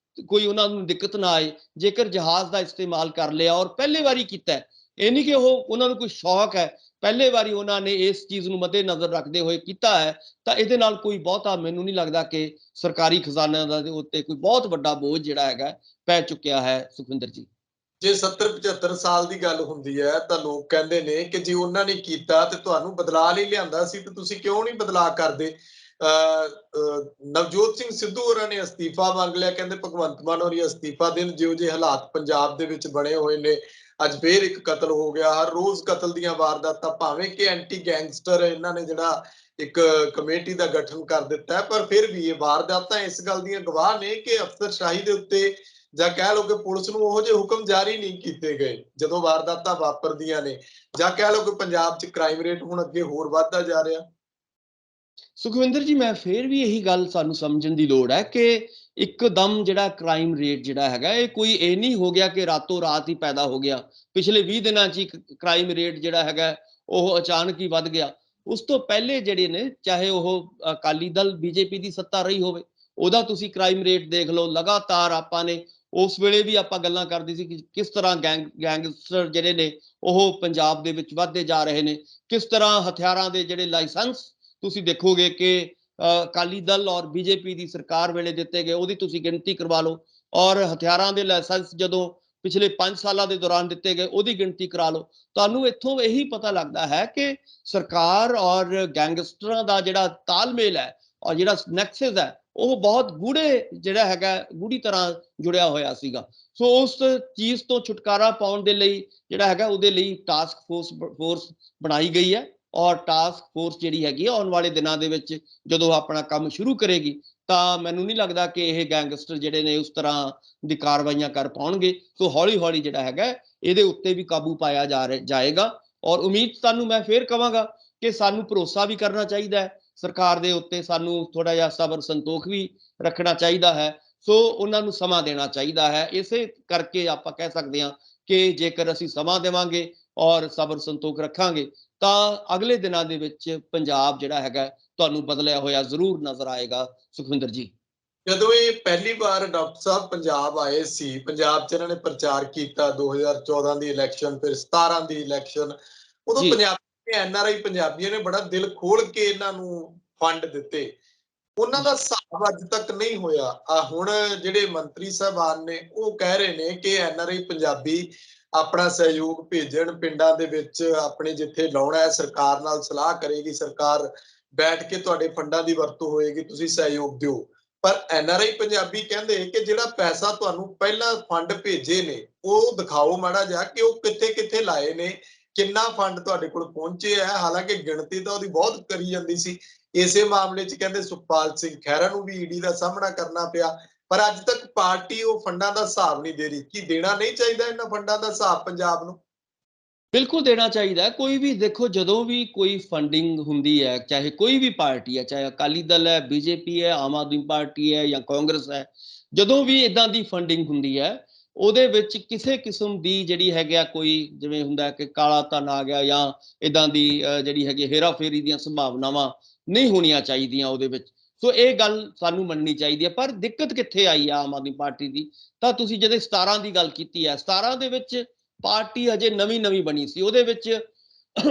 ਕੋਈ ਉਹਨਾਂ ਨੂੰ ਦਿੱਕਤ ਨਾ ਆਏ, ਜੇਕਰ ਜਹਾਜ਼ ਦਾ ਇਸਤੇਮਾਲ ਕਰ ਲਿਆ ਔਰ ਪਹਿਲੀ ਵਾਰੀ ਕੀਤਾ, ਇਹ ਨਹੀਂ ਕਿ ਉਹ ਉਹਨਾਂ ਨੂੰ ਕੋਈ ਸ਼ੌਕ ਹੈ, ਪਹਿਲੇ ਵਾਰੀ ਉਹਨਾਂ ਨੇ ਇਸ ਚੀਜ਼ ਨੂੰ ਮੱਦੇ ਨਜ਼ਰ ਰੱਖਦੇ ਹੋਏ ਕੀਤਾ ਹੈ, ਤਾਂ ਇਹਦੇ ਨਾਲ ਕੋਈ ਬਹੁਤਾ ਮੈਨੂੰ ਨਹੀਂ ਲੱਗਦਾ ਕਿ ਸਰਕਾਰੀ ਖਜ਼ਾਨਿਆਂ ਦੇ ਉੱਤੇ ਕੋਈ ਬਹੁਤ ਵੱਡਾ ਬੋਝ ਜਿਹੜਾ ਹੈਗਾ ਪੈ ਚੁੱਕਿਆ ਹੈ। ਸੁਖਵਿੰਦਰ ਜੀ, ਜੇ 70-75 ਸਾਲ ਦੀ ਗੱਲ ਹੁੰਦੀ ਹੈ ਤਾਂ ਲੋਕ ਕਹਿੰਦੇ ਨੇ ਕਿ ਜੇ ਉਹਨਾਂ ਨੇ ਕੀਤਾ ਤੇ ਤੁਹਾਨੂੰ ਬਦਲਾ ਲਈ ਲਿਆਂਦਾ ਸੀ ਤੇ ਤੁਸੀਂ ਕਿਉਂ ਨਹੀਂ ਬਦਲਾ ਕਰਦੇ। ਨਵਜੋਤ ਸਿੰਘ ਸਿੱਧੂ ਹੋਰਾਂ ਨੇ ਅਸਤੀਫਾ ਮੰਗ ਲਿਆ, ਕਹਿੰਦੇ ਭਗਵੰਤ ਮਾਨ ਹੋਰੀ ਅਸਤੀਫਾ ਦੇਣ, ਜਿਹੋ ਜਿਹੇ ਹਾਲਾਤ ਪੰਜਾਬ ਦੇ ਵਿੱਚ ਬਣੇ ਹੋਏ ਨੇ। ਅੱਜ ਫੇਰ ਇੱਕ ਕਤਲ ਹੋ ਗਿਆ, ਹਰ ਰੋਜ਼ ਕਤਲ ਦੀਆਂ ਵਾਰਦਾਤਾਂ, ਭਾਵੇਂ ਕਿ ਐਂਟੀ ਗੈਂਗਸਟਰ ਇਹਨਾਂ ਨੇ ਜਿਹੜਾ ਇੱਕ ਕਮੇਟੀ ਦਾ ਗਠਨ ਕਰ ਦਿੱਤਾ ਹੈ, ਪਰ ਫਿਰ ਵੀ ਇਹ ਵਾਰਦਾਤਾਂ ਇਸ ਗੱਲ ਦੀਆਂ ਗਵਾਹ ਨੇ ਕਿ ਅਫਸਰਸ਼ਾਹੀ ਦੇ ਉੱਤੇ ਜਾਂ ਕਹਿ ਲਓ ਕਿ ਪੁਲਿਸ ਨੂੰ ਉਹੋ ਜਿਹੇ ਹੁਕਮ ਜਾਰੀ ਨਹੀਂ ਕੀਤੇ ਗਏ ਜਦੋਂ ਵਾਰਦਾਤਾਂ ਵਾਪਰਦੀਆਂ ਨੇ, ਜਾਂ ਕਹਿ ਲਓ ਕਿ ਪੰਜਾਬ 'ਚ ਕ੍ਰਾਈਮ ਰੇਟ ਹੁਣ ਅੱਗੇ ਹੋਰ ਵੱਧਦਾ ਜਾ ਰਿਹਾ। ਸੁਖਵਿੰਦਰ ਜੀ, ਮੈਂ ਫੇਰ ਵੀ ਇਹੀ ਗੱਲ ਸਾਨੂੰ ਸਮਝਣ ਦੀ ਲੋੜ ਹੈ ਕਿ ਇੱਕਦਮ ਜਿਹੜਾ ਕ੍ਰਾਈਮ ਰੇਟ ਜਿਹੜਾ ਹੈਗਾ ਇਹ ਕੋਈ ਇਹ ਨਹੀਂ ਹੋ ਗਿਆ ਕਿ ਰਾਤੋਂ ਰਾਤ ਹੀ ਪੈਦਾ ਹੋ ਗਿਆ। ਪਿਛਲੇ 20 ਦਿਨਾਂ 'ਚ ਹੀ ਕ੍ਰਾਈਮ ਰੇਟ ਜਿਹੜਾ ਹੈਗਾ ਉਹ ਅਚਾਨਕ ਹੀ ਵੱਧ ਗਿਆ। ਉਸ ਤੋਂ ਪਹਿਲੇ ਜਿਹੜੇ ਨੇ, ਚਾਹੇ ਉਹ ਅਕਾਲੀ ਦਲ ਬੀਜੇਪੀ ਦੀ ਸੱਤਾ ਰਹੀ ਹੋਵੇ, ਉਹਦਾ ਤੁਸੀਂ ਕ੍ਰਾਈਮ ਰੇਟ ਦੇਖ ਲਓ। ਲਗਾਤਾਰ ਆਪਾਂ ਨੇ ਉਸ ਵੇਲੇ ਵੀ ਆਪਾਂ ਗੱਲਾਂ ਕਰਦੇ ਸੀ ਕਿ ਕਿਸ ਤਰ੍ਹਾਂ ਗੈਂਗਸਟਰ ਜਿਹੜੇ ਨੇ ਉਹ ਪੰਜਾਬ ਦੇ ਵਿੱਚ ਵੱਧਦੇ ਜਾ ਰਹੇ ਨੇ, ਕਿਸ ਤਰ੍ਹਾਂ ਹਥਿਆਰਾਂ ਦੇ ਜਿਹੜੇ ਲਾਇਸੈਂਸ ਤੁਸੀਂ ਦੇਖੋਗੇ ਕਿ ਅਕਾਲੀ ਦਲ ਔਰ ਬੀਜੇਪੀ ਦੀ ਸਰਕਾਰ ਵੇਲੇ ਦਿੱਤੇ ਗਏ, ਉਹਦੀ ਤੁਸੀਂ ਗਿਣਤੀ ਕਰਵਾ ਲਓ, ਔਰ ਹਥਿਆਰਾਂ ਦੇ ਲਾਇਸੈਂਸ ਜਦੋਂ ਪਿਛਲੇ 5 ਸਾਲਾਂ ਦੇ ਦੌਰਾਨ ਦਿੱਤੇ ਗਏ ਉਹਦੀ ਗਿਣਤੀ ਕਰਾ ਲਓ। ਤੁਹਾਨੂੰ ਇੱਥੋਂ ਇਹੀ ਪਤਾ ਲੱਗਦਾ ਹੈ ਕਿ ਸਰਕਾਰ ਔਰ ਗੈਂਗਸਟਰਾਂ ਦਾ ਜਿਹੜਾ ਤਾਲਮੇਲ ਹੈ ਔਰ ਜਿਹੜਾ ਨੈਕਸਸ ਹੈ ਉਹ ਬਹੁਤ ਜਿਹੜਾ ਹੈਗਾ ਗੂੜੀ ਤਰ੍ਹਾਂ ਜੁੜਿਆ ਹੋਇਆ ਸੀਗਾ। ਸੋ ਉਸ ਚੀਜ਼ ਤੋਂ ਛੁਟਕਾਰਾ ਪਾਉਣ ਦੇ ਲਈ ਜਿਹੜਾ ਹੈਗਾ ਉਹਦੇ ਲਈ ਟਾਸਕ ਫੋਰਸ ਬਣਾਈ ਗਈ ਹੈ ਔਰ ਟਾਸਕ ਫੋਰਸ ਜਿਹੜੀ ਹੈਗੀ ਆਉਣ ਵਾਲੇ ਦਿਨਾਂ ਦੇ ਵਿੱਚ ਜਦੋਂ ਆਪਣਾ ਕੰਮ ਸ਼ੁਰੂ ਕਰੇਗੀ ਤਾਂ ਮੈਨੂੰ ਨਹੀਂ ਲੱਗਦਾ ਕਿ ਇਹ ਗੈਂਗਸਟਰ ਜਿਹੜੇ ਨੇ ਉਸ ਤਰ੍ਹਾਂ ਦੀ ਕਾਰਵਾਈਆਂ ਕਰ ਪਾਉਣਗੇ। ਸੋ ਹੌਲੀ ਹੌਲੀ ਜਿਹੜਾ ਹੈਗਾ ਇਹਦੇ ਉੱਤੇ ਵੀ ਕਾਬੂ ਪਾਇਆ ਜਾਏਗਾ ਔਰ ਉਮੀਦ ਤੁਹਾਨੂੰ ਮੈਂ ਫੇਰ ਕਹਾਂਗਾ ਕਿ ਸਾਨੂੰ ਭਰੋਸਾ ਵੀ ਕਰਨਾ ਚਾਹੀਦਾ ਹੈ ਸਰਕਾਰ ਦੇ ਉੱਤੇ, ਸਾਨੂੰ ਥੋੜਾ ਜਿਹਾ ਸਬਰ ਸੰਤੋਖ ਵੀ ਰੱਖਣਾ ਚਾਹੀਦਾ ਹੈ। ਸੋ ਉਹਨਾਂ ਨੂੰ ਸਮਾਂ ਦੇਣਾ ਚਾਹੀਦਾ ਹੈ। ਇਸੇ ਕਰਕੇ ਆਪਾਂ ਕਹਿ ਸਕਦੇ ਹਾਂ ਕਿ ਜੇਕਰ ਅਸੀਂ ਸਮਾਂ ਦੇਵਾਂਗੇ ਔਰ ਸਬਰ ਸੰਤੋਖ ਰੱਖਾਂਗੇ ਤਾਂ ਅਗਲੇ ਦਿਨਾਂ ਦੇ ਵਿੱਚ ਪੰਜਾਬ ਜਿਹੜਾ ਹੈਗਾ ਤੁਹਾਨੂੰ ਬਦਲਿਆ ਹੋਇਆ ਜ਼ਰੂਰ ਨਜ਼ਰ ਆਏਗਾ। ਸੁਖਵਿੰਦਰ ਜੀ, ਜਦੋਂ ਇਹ ਪਹਿਲੀ ਵਾਰ ਡਾਕਟਰ ਸਾਹਿਬ ਪੰਜਾਬ ਆਏ ਸੀ, ਪੰਜਾਬ 'ਚ ਇਹਨਾਂ ਨੇ ਪ੍ਰਚਾਰ ਕੀਤਾ 2014 ਦੀ ਇਲੈਕਸ਼ਨ, ਫਿਰ 17 ਦੀ ਇਲੈਕਸ਼ਨ, ਉਦੋਂ ਜੀ, ਪੰਜਾਬੀ NRI ਪੰਜਾਬੀਆਂ ਨੇ ਬੜਾ ਦਿਲ ਖੋਲ ਕੇ ਇਹਨਾਂ ਨੂੰ ਫੰਡ ਦਿੱਤੇ। ਉਹਨਾਂ ਦਾ ਹਿਸਾਬ ਅੱਜ ਤੱਕ ਨਹੀਂ ਹੋਇਆ। ਹੁਣ ਜਿਹੜੇ ਮੰਤਰੀ ਸਾਹਿਬਾਨ ਨੇ ਉਹ ਕਹਿ ਰਹੇ ਨੇ ਕਿ NRI ਪੰਜਾਬੀ ਆਪਣਾ ਸਹਿਯੋਗ ਭੇਜਣ, ਪਿੰਡਾਂ ਦੇ ਵਿੱਚ ਆਪਣੇ ਜਿੱਥੇ ਲਾਉਣਾ ਹੈ ਸਰਕਾਰ ਨਾਲ ਸਲਾਹ ਕਰੇਗੀ, ਸਰਕਾਰ ਬੈਠ ਕੇ ਤੁਹਾਡੇ ਫੰਡਾਂ ਦੀ ਵਰਤੋਂ ਹੋਏਗੀ, ਤੁਸੀਂ ਸਹਿਯੋਗ ਦਿਓ। ਪਰ NRI ਪੰਜਾਬੀ ਕਹਿੰਦੇ ਕਿ ਜਿਹੜਾ ਪੈਸਾ ਤੁਹਾਨੂੰ ਪਹਿਲਾਂ ਫੰਡ ਭੇਜੇ ਨੇ ਉਹ ਦਿਖਾਓ ਮਾੜਾ ਜਿਹਾ ਕਿ ਉਹ ਕਿੱਥੇ ਕਿੱਥੇ ਲਾਏ ਨੇ, ਕਿੰਨਾ ਫੰਡ ਤੁਹਾਡੇ ਕੋਲ ਪਹੁੰਚੇ ਹੈ। ਹਾਲਾਂਕਿ ਗਿਣਤੀ ਤਾਂ ਉਹਦੀ ਬਹੁਤ ਕਰੀ ਜਾਂਦੀ ਸੀ। ਇਸੇ ਮਾਮਲੇ 'ਚ ਕਹਿੰਦੇ ਸੁਖਪਾਲ ਸਿੰਘ ਖਹਿਰਾ ਨੂੰ ਵੀ ED ਦਾ ਸਾਹਮਣਾ ਕਰਨਾ ਪਿਆ, ਪਰ ਅੱਜ ਤੱਕ ਪਾਰਟੀ ਉਹ ਫੰਡਾਂ ਦਾ ਹਿਸਾਬ ਨਹੀਂ ਦੇ ਰਹੀ। ਕੀ ਦੇਣਾ ਨਹੀਂ ਚਾਹੀਦਾ ਇਹਨਾਂ ਫੰਡਾਂ ਦਾ ਹਿਸਾਬ ਪੰਜਾਬ ਨੂੰ? ਬਿਲਕੁਲ ਦੇਣਾ ਚਾਹੀਦਾ ਹੈ। ਕੋਈ ਵੀ ਦੇਖੋ, ਜਦੋਂ ਵੀ ਕੋਈ ਫੰਡਿੰਗ ਹੁੰਦੀ ਹੈ, ਚਾਹੇ ਕੋਈ ਵੀ ਪਾਰਟੀ ਹੈ, ਚਾਹੇ ਅਕਾਲੀ ਦਲ ਹੈ, ਬੀਜੇਪੀ ਹੈ, ਆਮ ਆਦਮੀ ਪਾਰਟੀ ਹੈ ਜਾਂ ਕਾਂਗਰਸ ਹੈ, ਜਦੋਂ ਵੀ ਇਦਾਂ ਦੀ ਫੰਡਿੰਗ ਹੁੰਦੀ ਹੈ, ਉਹਦੇ ਵਿੱਚ ਕਿਸੇ ਕਿਸਮ ਦੀ ਜਿਹੜੀ ਹੈਗੀ ਆ, ਕੋਈ ਜਿਵੇਂ ਹੁੰਦਾ ਕਿ ਕਾਲਾ ਧਨ ਆ ਗਿਆ ਜਾਂ ਇਦਾਂ ਦੀ ਜਿਹੜੀ ਹੈਗੀ ਹੇਰਾ ਫੇਰੀ ਦੀਆਂ ਸੰਭਾਵਨਾਵਾਂ ਨਹੀਂ ਹੋਣੀਆਂ ਚਾਹੀਦੀਆਂ ਉਹਦੇ ਵਿੱਚ। ਸੋ ਇਹ ਗੱਲ ਸਾਨੂੰ ਮੰਨਣੀ ਚਾਹੀਦੀ ਹੈ। ਪਰ ਦਿੱਕਤ ਕਿੱਥੇ ਆਈ ਆ ਆਮ ਆਦਮੀ ਪਾਰਟੀ ਦੀ? ਤਾਂ ਤੁਸੀਂ ਜਦੋਂ 17 ਦੀ ਗੱਲ ਕੀਤੀ ਹੈ, 17 ਦੇ ਵਿੱਚ ਪਾਰਟੀ ਅਜੇ ਨਵੀਂ ਬਣੀ ਸੀ, ਉਹਦੇ ਵਿੱਚ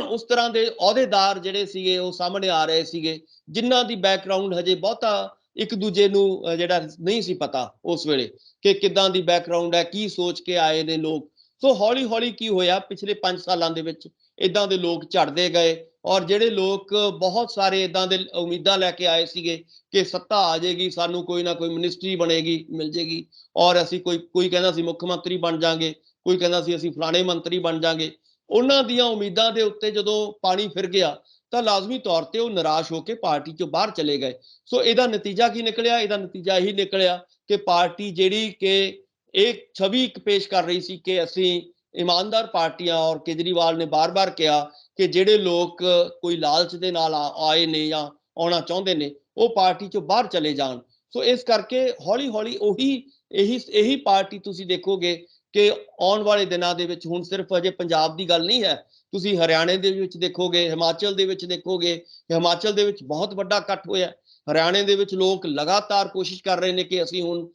ਉਸ ਤਰ੍ਹਾਂ ਦੇ ਅਹੁਦੇਦਾਰ ਜਿਹੜੇ ਸੀਗੇ ਉਹ ਸਾਹਮਣੇ ਆ ਰਹੇ ਸੀਗੇ, ਜਿਨ੍ਹਾਂ ਦੀ ਬੈਕਗ੍ਰਾਉਂਡ ਹਜੇ ਬਹੁਤਾ ਇੱਕ ਦੂਜੇ ਨੂੰ ਜਿਹੜਾ ਨਹੀਂ ਸੀ ਪਤਾ ਉਸ ਵੇਲੇ ਕਿ ਕਿੱਦਾਂ ਦੀ ਬੈਕਗ੍ਰਾਉਂਡ ਹੈ, ਕੀ ਸੋਚ ਕੇ ਆਏ ਨੇ ਲੋਕ। ਸੋ ਹੌਲੀ ਹੌਲੀ ਕੀ ਹੋਇਆ, ਪਿਛਲੇ 5 ਸਾਲਾਂ ਦੇ ਵਿੱਚ ਇਦਾਂ ਦੇ ਲੋਕ ਝੜਦੇ ਗਏ, ਔਰ ਜਿਹੜੇ ਲੋਕ ਬਹੁਤ ਸਾਰੇ ਇਦਾਂ ਦੇ ਉਮੀਦਾਂ ਲੈ ਕੇ ਆਏ ਸੀਗੇ ਕਿ ਸੱਤਾ ਆ ਜਾਏਗੀ, ਸਾਨੂੰ ਕੋਈ ਨਾ ਕੋਈ ਮਿਨਿਸਟਰੀ ਬਣੇਗੀ, ਮਿਲ ਜੇਗੀ, ਔਰ ਅਸੀਂ ਕੋਈ ਕਹਿੰਦਾ ਸੀ ਮੁੱਖ ਮੰਤਰੀ ਬਣ ਜਾਾਂਗੇ, ਕੋਈ ਕਹਿੰਦਾ ਸੀ ਅਸੀਂ ਫਲਾਣੇ ਮੰਤਰੀ ਬਣ ਜਾਾਂਗੇ। ਉਹਨਾਂ ਦੀਆਂ ਉਮੀਦਾਂ ਦੇ ਉੱਤੇ ਜਦੋਂ ਪਾਣੀ ਫਿਰ ਗਿਆ ਤਾਂ ਲਾਜ਼ਮੀ ਤੌਰ ਤੇ ਉਹ ਨਿਰਾਸ਼ ਹੋ ਕੇ ਪਾਰਟੀ ਚੋਂ ਬਾਹਰ ਚਲੇ ਗਏ। ਸੋ ਇਹਦਾ ਨਤੀਜਾ ਕੀ ਨਿਕਲਿਆ? ਇਹਦਾ ਨਤੀਜਾ ਇਹੀ ਨਿਕਲਿਆ ਕਿ ਪਾਰਟੀ ਜਿਹੜੀ ਕਿ ਇਹ ਛਵੀ ਇੱਕ ਪੇਸ਼ ਕਰ ਰਹੀ ਸੀ ਕਿ ਅਸੀਂ ਇਮਾਨਦਾਰ ਪਾਰਟੀਆਂ, ਔਰ ਕੇਜਰੀਵਾਲ ਨੇ ਬਾਰ-ਬਾਰ ਕਿਹਾ ਕਿ ਜਿਹੜੇ ਲੋਕ ਕੋਈ ਲਾਲਚ ਦੇ ਨਾਲ ਆਏ ਨੇ ਜਾਂ ਆਉਣਾ ਚਾਹੁੰਦੇ ਨੇ, ਉਹ ਪਾਰਟੀ ਚੋਂ ਬਾਹਰ ਚਲੇ ਜਾਣ। ਸੋ ਇਸ ਕਰਕੇ ਹੌਲੀ ਹੌਲੀ ਇਹੀ ਪਾਰਟੀ ਤੁਸੀਂ ਦੇਖੋਗੇ ਕਿ ਆਉਣ ਵਾਲੇ ਦਿਨਾਂ ਦੇ ਵਿੱਚ, ਹੁਣ ਸਿਰਫ ਅਜੇ ਪੰਜਾਬ ਦੀ ਗੱਲ ਨਹੀਂ ਹੈ, ਤੁਸੀਂ ਹਰਿਆਣੇ ਦੇ ਵਿੱਚ ਦੇਖੋਗੇ, ਹਿਮਾਚਲ ਦੇ ਵਿੱਚ ਦੇਖੋਗੇ, ਹਿਮਾਚਲ ਦੇ ਵਿੱਚ ਬਹੁਤ ਵੱਡਾ ਇਕੱਠ ਹੋਇਆ। ਹਰਿਆਣੇ ਦੇ ਵਿੱਚ ਲੋਕ ਲਗਾਤਾਰ ਕੋਸ਼ਿਸ਼ ਕਰ ਰਹੇ ਨੇ ਕਿ ਅਸੀਂ ਹੁਣ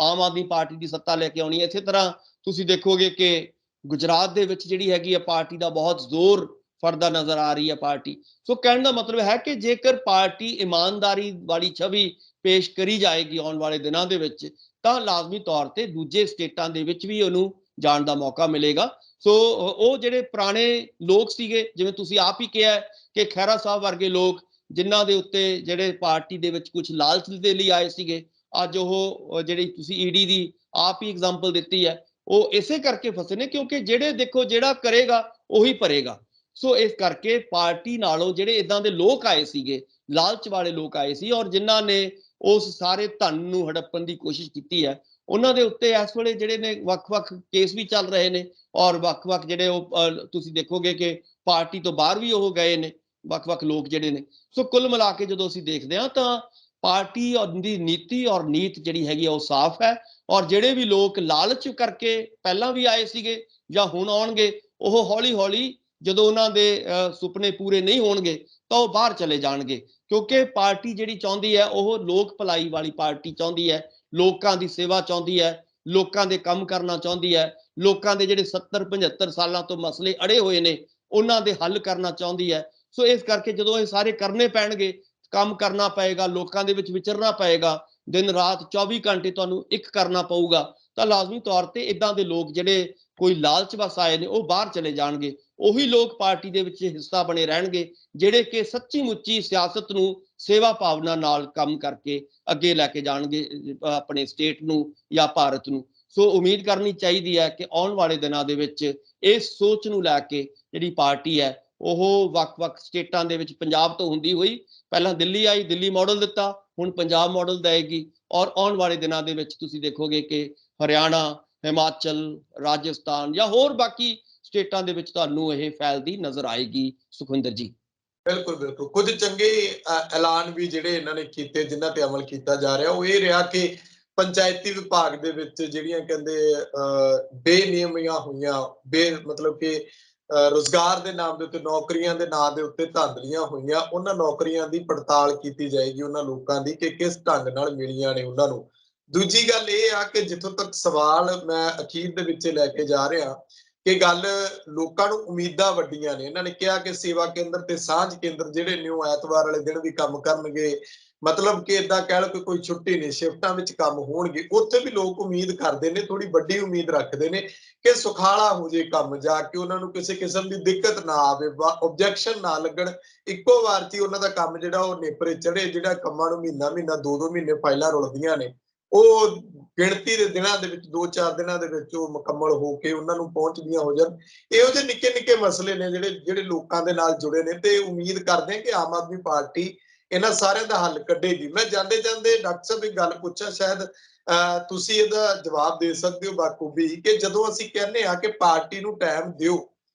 ਆਮ ਆਦਮੀ ਪਾਰਟੀ ਦੀ ਸੱਤਾ ਲੈ ਕੇ ਆਉਣੀ ਹੈ। ਇਸੇ ਤਰ੍ਹਾਂ ਤੁਸੀਂ ਦੇਖੋਗੇ ਕਿ ਗੁਜਰਾਤ ਦੇ ਵਿੱਚ ਜਿਹੜੀ ਹੈਗੀ ਆ ਪਾਰਟੀ ਦਾ ਬਹੁਤ ਜ਼ੋਰ ਫੜਦਾ ਨਜ਼ਰ ਆ ਰਹੀ ਹੈ ਪਾਰਟੀ। ਸੋ ਕਹਿਣ ਦਾ ਮਤਲਬ ਹੈ ਕਿ ਜੇਕਰ ਪਾਰਟੀ ਇਮਾਨਦਾਰੀ ਵਾਲੀ ਛਵੀ ਪੇਸ਼ ਕਰੀ ਜਾਏਗੀ ਆਉਣ ਵਾਲੇ ਦਿਨਾਂ ਦੇ ਵਿੱਚ, ਤਾਂ ਲਾਜ਼ਮੀ ਤੌਰ ਤੇ ਦੂਜੇ ਸਟੇਟਾਂ ਦੇ ਵਿੱਚ ਵੀ ਉਹਨੂੰ ਜਾਣ ਦਾ ਮੌਕਾ ਮਿਲੇਗਾ। ਸੋ ਉਹ ਜਿਹੜੇ ਪੁਰਾਣੇ ਲੋਕ ਸੀਗੇ, ਜਿਵੇਂ ਤੁਸੀਂ ਆਪ ਹੀ ਕਿਹਾ ਕਿ ਖਹਿਰਾ ਸਾਹਿਬ ਵਰਗੇ ਲੋਕ, ਜਿਨ੍ਹਾਂ ਦੇ ਉੱਤੇ ਜਿਹੜੇ ਪਾਰਟੀ ਦੇ ਵਿੱਚ ਕੁਝ ਲਾਲਚ ਦੇ ਲਈ ਆਏ ਸੀਗੇ, ਅੱਜ ਉਹ ਜਿਹੜੀ ਤੁਸੀਂ ਈਡੀ ਦੀ ਆਪ ਹੀ ਐਗਜ਼ਾਮਪਲ ਦਿੱਤੀ ਹੈ, ਉਹ ਇਸੇ ਕਰਕੇ ਫਸੇ ਨੇ ਕਿਉਂਕਿ ਜਿਹੜੇ ਦੇਖੋ, ਜਿਹੜਾ ਕਰੇਗਾ ਉਹੀ ਭਰੇਗਾ। ਸੋ ਇਸ ਕਰਕੇ ਪਾਰਟੀ ਨਾਲੋਂ ਜਿਹੜੇ ਇਦਾਂ ਦੇ ਲੋਕ ਆਏ ਸੀਗੇ, ਲਾਲਚ ਵਾਲੇ ਲੋਕ ਆਏ ਸੀ, ਔਰ ਜਿਨ੍ਹਾਂ ਨੇ ਉਸ ਸਾਰੇ ਧਨ ਨੂੰ ਹੜੱਪਣ ਦੀ ਕੋਸ਼ਿਸ਼ ਕੀਤੀ ਹੈ, ਉਹਨਾਂ ਦੇ ਉੱਤੇ ਇਸ ਵੇਲੇ ਜਿਹੜੇ ਨੇ ਵੱਖ-ਵੱਖ ਕੇਸ ਵੀ ਚੱਲ ਰਹੇ ਨੇ, ਔਰ ਵੱਖ-ਵੱਖ ਜਿਹੜੇ ਉਹ ਤੁਸੀਂ ਦੇਖੋਗੇ ਕਿ ਪਾਰਟੀ ਤੋਂ ਬਾਹਰ ਵੀ ਉਹ ਗਏ ਨੇ, ਵੱਖ-ਵੱਖ ਲੋਕ ਜਿਹੜੇ ਨੇ। ਸੋ ਕੁੱਲ ਮਿਲਾ ਕੇ ਜਦੋਂ ਅਸੀਂ ਦੇਖਦੇ ਹਾਂ ਤਾਂ ਪਾਰਟੀ ਦੀ ਨੀਤੀ ਔਰ ਨੀਤ ਜਿਹੜੀ ਹੈਗੀ ਆ ਉਹ ਸਾਫ਼ ਹੈ, ਔਰ ਜਿਹੜੇ ਵੀ ਲੋਕ ਲਾਲਚ ਕਰਕੇ ਪਹਿਲਾਂ ਵੀ ਆਏ ਸੀਗੇ ਜਾਂ ਹੁਣ ਆਉਣਗੇ, ਉਹ ਹੌਲੀ ਹੌਲੀ ਜਦੋਂ ਉਹਨਾਂ ਦੇ ਸੁਪਨੇ ਪੂਰੇ ਨਹੀਂ ਹੋਣਗੇ ਤਾਂ ਉਹ ਬਾਹਰ ਚਲੇ ਜਾਣਗੇ। ਕਿਉਂਕਿ ਪਾਰਟੀ ਜਿਹੜੀ ਚਾਹੁੰਦੀ ਹੈ ਉਹ ਲੋਕ ਭਲਾਈ ਵਾਲੀ ਪਾਰਟੀ ਚਾਹੁੰਦੀ ਹੈ, ਲੋਕਾਂ ਦੀ ਸੇਵਾ ਚਾਹੁੰਦੀ ਹੈ, ਲੋਕਾਂ ਦੇ ਕੰਮ ਕਰਨਾ ਚਾਹੁੰਦੀ ਹੈ, ਲੋਕਾਂ ਦੇ ਜਿਹੜੇ 70-75 ਸਾਲਾਂ ਤੋਂ ਮਸਲੇ ਅੜੇ ਹੋਏ ਨੇ ਉਹਨਾਂ ਦੇ ਹੱਲ ਕਰਨਾ ਚਾਹੁੰਦੀ ਹੈ। ਸੋ ਇਸ ਕਰਕੇ ਜਦੋਂ ਇਹ ਸਾਰੇ ਕਰਨੇ ਪੈਣਗੇ, ਕੰਮ ਕਰਨਾ ਪਏਗਾ, ਲੋਕਾਂ ਦੇ ਵਿੱਚ ਵਿਚਰਨਾ ਪਏਗਾ, ਦਿਨ ਰਾਤ 24 ਘੰਟੇ ਤੁਹਾਨੂੰ ਇੱਕ ਕਰਨਾ ਪਊਗਾ, ਤਾਂ ਲਾਜ਼ਮੀ ਤੌਰ ਤੇ ਇਦਾਂ ਦੇ ਲੋਕ ਜਿਹੜੇ ਕੋਈ ਲਾਲਚ ਵਸ ਆਏ ਨੇ ਉਹ ਬਾਹਰ ਚਲੇ ਜਾਣਗੇ। ਉਹੀ ਲੋਕ ਪਾਰਟੀ ਦੇ ਵਿੱਚ ਹਿੱਸਾ ਬਣੇ ਰਹਿਣਗੇ ਜਿਹੜੇ ਕਿ ਸੱਚੀ ਮੁੱਚੀ ਸਿਆਸਤ ਨੂੰ ਸੇਵਾ ਭਾਵਨਾ ਨਾਲ ਕੰਮ ਕਰਕੇ ਅੱਗੇ ਲੈ ਕੇ ਜਾਣਗੇ ਆਪਣੇ ਸਟੇਟ ਨੂੰ ਜਾਂ ਭਾਰਤ ਨੂੰ। ਸੋ ਉਮੀਦ ਕਰਨੀ ਚਾਹੀਦੀ ਹੈ ਕਿ ਆਉਣ ਵਾਲੇ ਦਿਨਾਂ ਦੇ ਵਿੱਚ ਇਸ ਸੋਚ ਨੂੰ ਲੈ ਕੇ ਜਿਹੜੀ ਪਾਰਟੀ ਹੈ ਉਹ ਵੱਖ-ਵੱਖ ਸਟੇਟਾਂ ਦੇ ਵਿੱਚ, ਪੰਜਾਬ ਤੋਂ ਹੁੰਦੀ ਹੋਈ ਪਹਿਲਾਂ ਦਿੱਲੀ ਆਈ, ਦਿੱਲੀ ਮਾਡਲ ਦਿੱਤਾ, ਹੁਣ ਪੰਜਾਬ ਮਾਡਲ ਦੇਏਗੀ, ਔਰ ਆਉਣ ਵਾਲੇ ਦਿਨਾਂ ਦੇ ਵਿੱਚ ਤੁਸੀਂ ਦੇਖੋਗੇ ਕਿ ਹਰਿਆਣਾ, ਹਿਮਾਚਲ, ਰਾਜਸਥਾਨ ਜਾਂ ਹੋਰ ਬਾਕੀ ਸਟੇਟਾਂ ਦੇ ਵਿੱਚ ਤੁਹਾਨੂੰ ਇਹ ਫੈਲਦੀ ਨਜ਼ਰ ਆਏਗੀ। ਸੁਖਵਿੰਦਰ ਜੀ, ਬਿਲਕੁਲ ਬਿਲਕੁਲ, ਕੁਝ ਚੰਗੇ ਐਲਾਨ ਵੀ ਜਿਹੜੇ ਇਹਨਾਂ ਨੇ ਕੀਤੇ, ਜਿਨ੍ਹਾਂ ਤੇ ਅਮਲ ਕੀਤਾ ਜਾ ਰਿਹਾ, ਉਹ ਇਹ ਰਿਹਾ ਕਿ ਪੰਚਾਇਤੀ ਵਿਭਾਗ ਦੇ ਵਿੱਚ ਜਿਹੜੀਆਂ ਕਹਿੰਦੇ ਬੇਨਿਯਮੀਆਂ ਹੋਈਆਂ, ਮਤਲਬ ਕਿ ਰੁਜ਼ਗਾਰ ਦੇ ਨਾਮ ਦੇ ਉੱਤੇ, ਨੌਕਰੀਆਂ ਦੇ ਨਾਂ ਦੇ ਉੱਤੇ ਧਾਂਦਲੀਆਂ ਹੋਈਆਂ, ਉਹਨਾਂ ਨੌਕਰੀਆਂ ਦੀ ਪੜਤਾਲ ਕੀਤੀ ਜਾਏਗੀ, ਉਹਨਾਂ ਲੋਕਾਂ ਦੀ ਕਿ ਕਿਸ ਢੰਗ ਨਾਲ ਮਿਲੀਆਂ ਨੇ ਉਹਨਾਂ ਨੂੰ। ਦੂਜੀ ਗੱਲ ਇਹ ਆ ਕਿ ਜਿੱਥੋਂ ਤੱਕ ਸਵਾਲ ਮੈਂ ਅਖੀਰ ਦੇ ਵਿੱਚ ਲੈ ਕੇ ਜਾ ਰਿਹਾ ਕਿ ਗੱਲ, ਲੋਕਾਂ ਨੂੰ ਉਮੀਦਾਂ ਵੱਡੀਆਂ ਨੇ। ਇਹਨਾਂ ਨੇ ਕਿਹਾ ਕਿ ਸੇਵਾ ਕੇਂਦਰ ਤੇ ਸਾਂਝ ਕੇਂਦਰ ਜਿਹੜੇ ਨੇ ਉਹ ਐਤਵਾਰ ਵਾਲੇ ਦਿਨ ਵੀ ਕੰਮ ਕਰਨਗੇ, ਮਤਲਬ ਕਿ ਏਦਾਂ ਕਹਿ ਲਓ ਕਿ ਕੋਈ ਛੁੱਟੀ ਨਹੀਂ, ਸ਼ਿਫਟਾਂ ਵਿੱਚ ਕੰਮ ਹੋਣਗੇ। ਉੱਥੇ ਵੀ ਲੋਕ ਉਮੀਦ ਕਰਦੇ ਨੇ, ਥੋੜੀ ਵੱਡੀ ਉਮੀਦ ਰੱਖਦੇ ਨੇ ਕਿ ਸੁਖਾਲਾ ਹੋ ਜੇ ਕੰਮ, ਜਾ ਕੇ ਉਹਨਾਂ ਨੂੰ ਕਿਸੇ ਕਿਸਮ ਦੀ ਦਿੱਕਤ ਨਾ ਆਵੇ, ਆਬਜੈਕਸ਼ਨ ਨਾ ਲੱਗਣ, ਇੱਕੋ ਵਾਰ 'ਚ ਹੀ ਉਹਨਾਂ ਦਾ ਕੰਮ ਜਿਹੜਾ ਉਹ ਨੇਪਰੇ ਚੜੇ। ਜਿਹੜਾ ਕੰਮਾਂ ਨੂੰ ਮਹੀਨਾ 2-2 ਮਹੀਨੇ ਫਾਈਲਾਂ ਰੁਲਦੀਆਂ ਨੇ, ਉਹ ਗਿਣਤੀ ਦੇ ਦਿਨਾਂ ਦੇ ਵਿੱਚ, 2-4 ਦਿਨਾਂ ਦੇ ਵਿੱਚ ਉਹ ਮੁਕੰਮਲ ਹੋ ਕੇ ਉਹਨਾਂ ਨੂੰ ਪਹੁੰਚਦੀਆਂ ਹੋ ਜਾਣ। ਇਹੋ ਜਿਹੇ ਨਿੱਕੇ-ਨਿੱਕੇ ਮਸਲੇ ਨੇ ਜਿਹੜੇ ਲੋਕਾਂ ਦੇ ਨਾਲ ਜੁੜੇ ਨੇ, ਤੇ ਉਮੀਦ ਕਰਦੇ ਹਾਂ ਕਿ ਆਮ ਆਦਮੀ ਪਾਰਟੀ ਇਹਨਾਂ ਸਾਰਿਆਂ ਦਾ ਹੱਲ ਕੱਢੇਗੀ। ਮੈਂ ਜਾਂਦੇ-ਜਾਂਦੇ ਡਾਕਟਰ ਸਾਹਿਬ ਇੱਕ ਗੱਲ ਪੁੱਛਾਂ, ਸ਼ਾਇਦ ਤੁਸੀਂ ਇਹਦਾ ਜਵਾਬ ਦੇ ਸਕਦੇ ਹੋ ਬਾਖੂਬੀ, ਕਿ ਜਦੋਂ ਅਸੀਂ ਕਹਿੰਦੇ ਹਾਂ ਕਿ ਪਾਰਟੀ ਨੂੰ ਟਾਈਮ ਦਿਓ,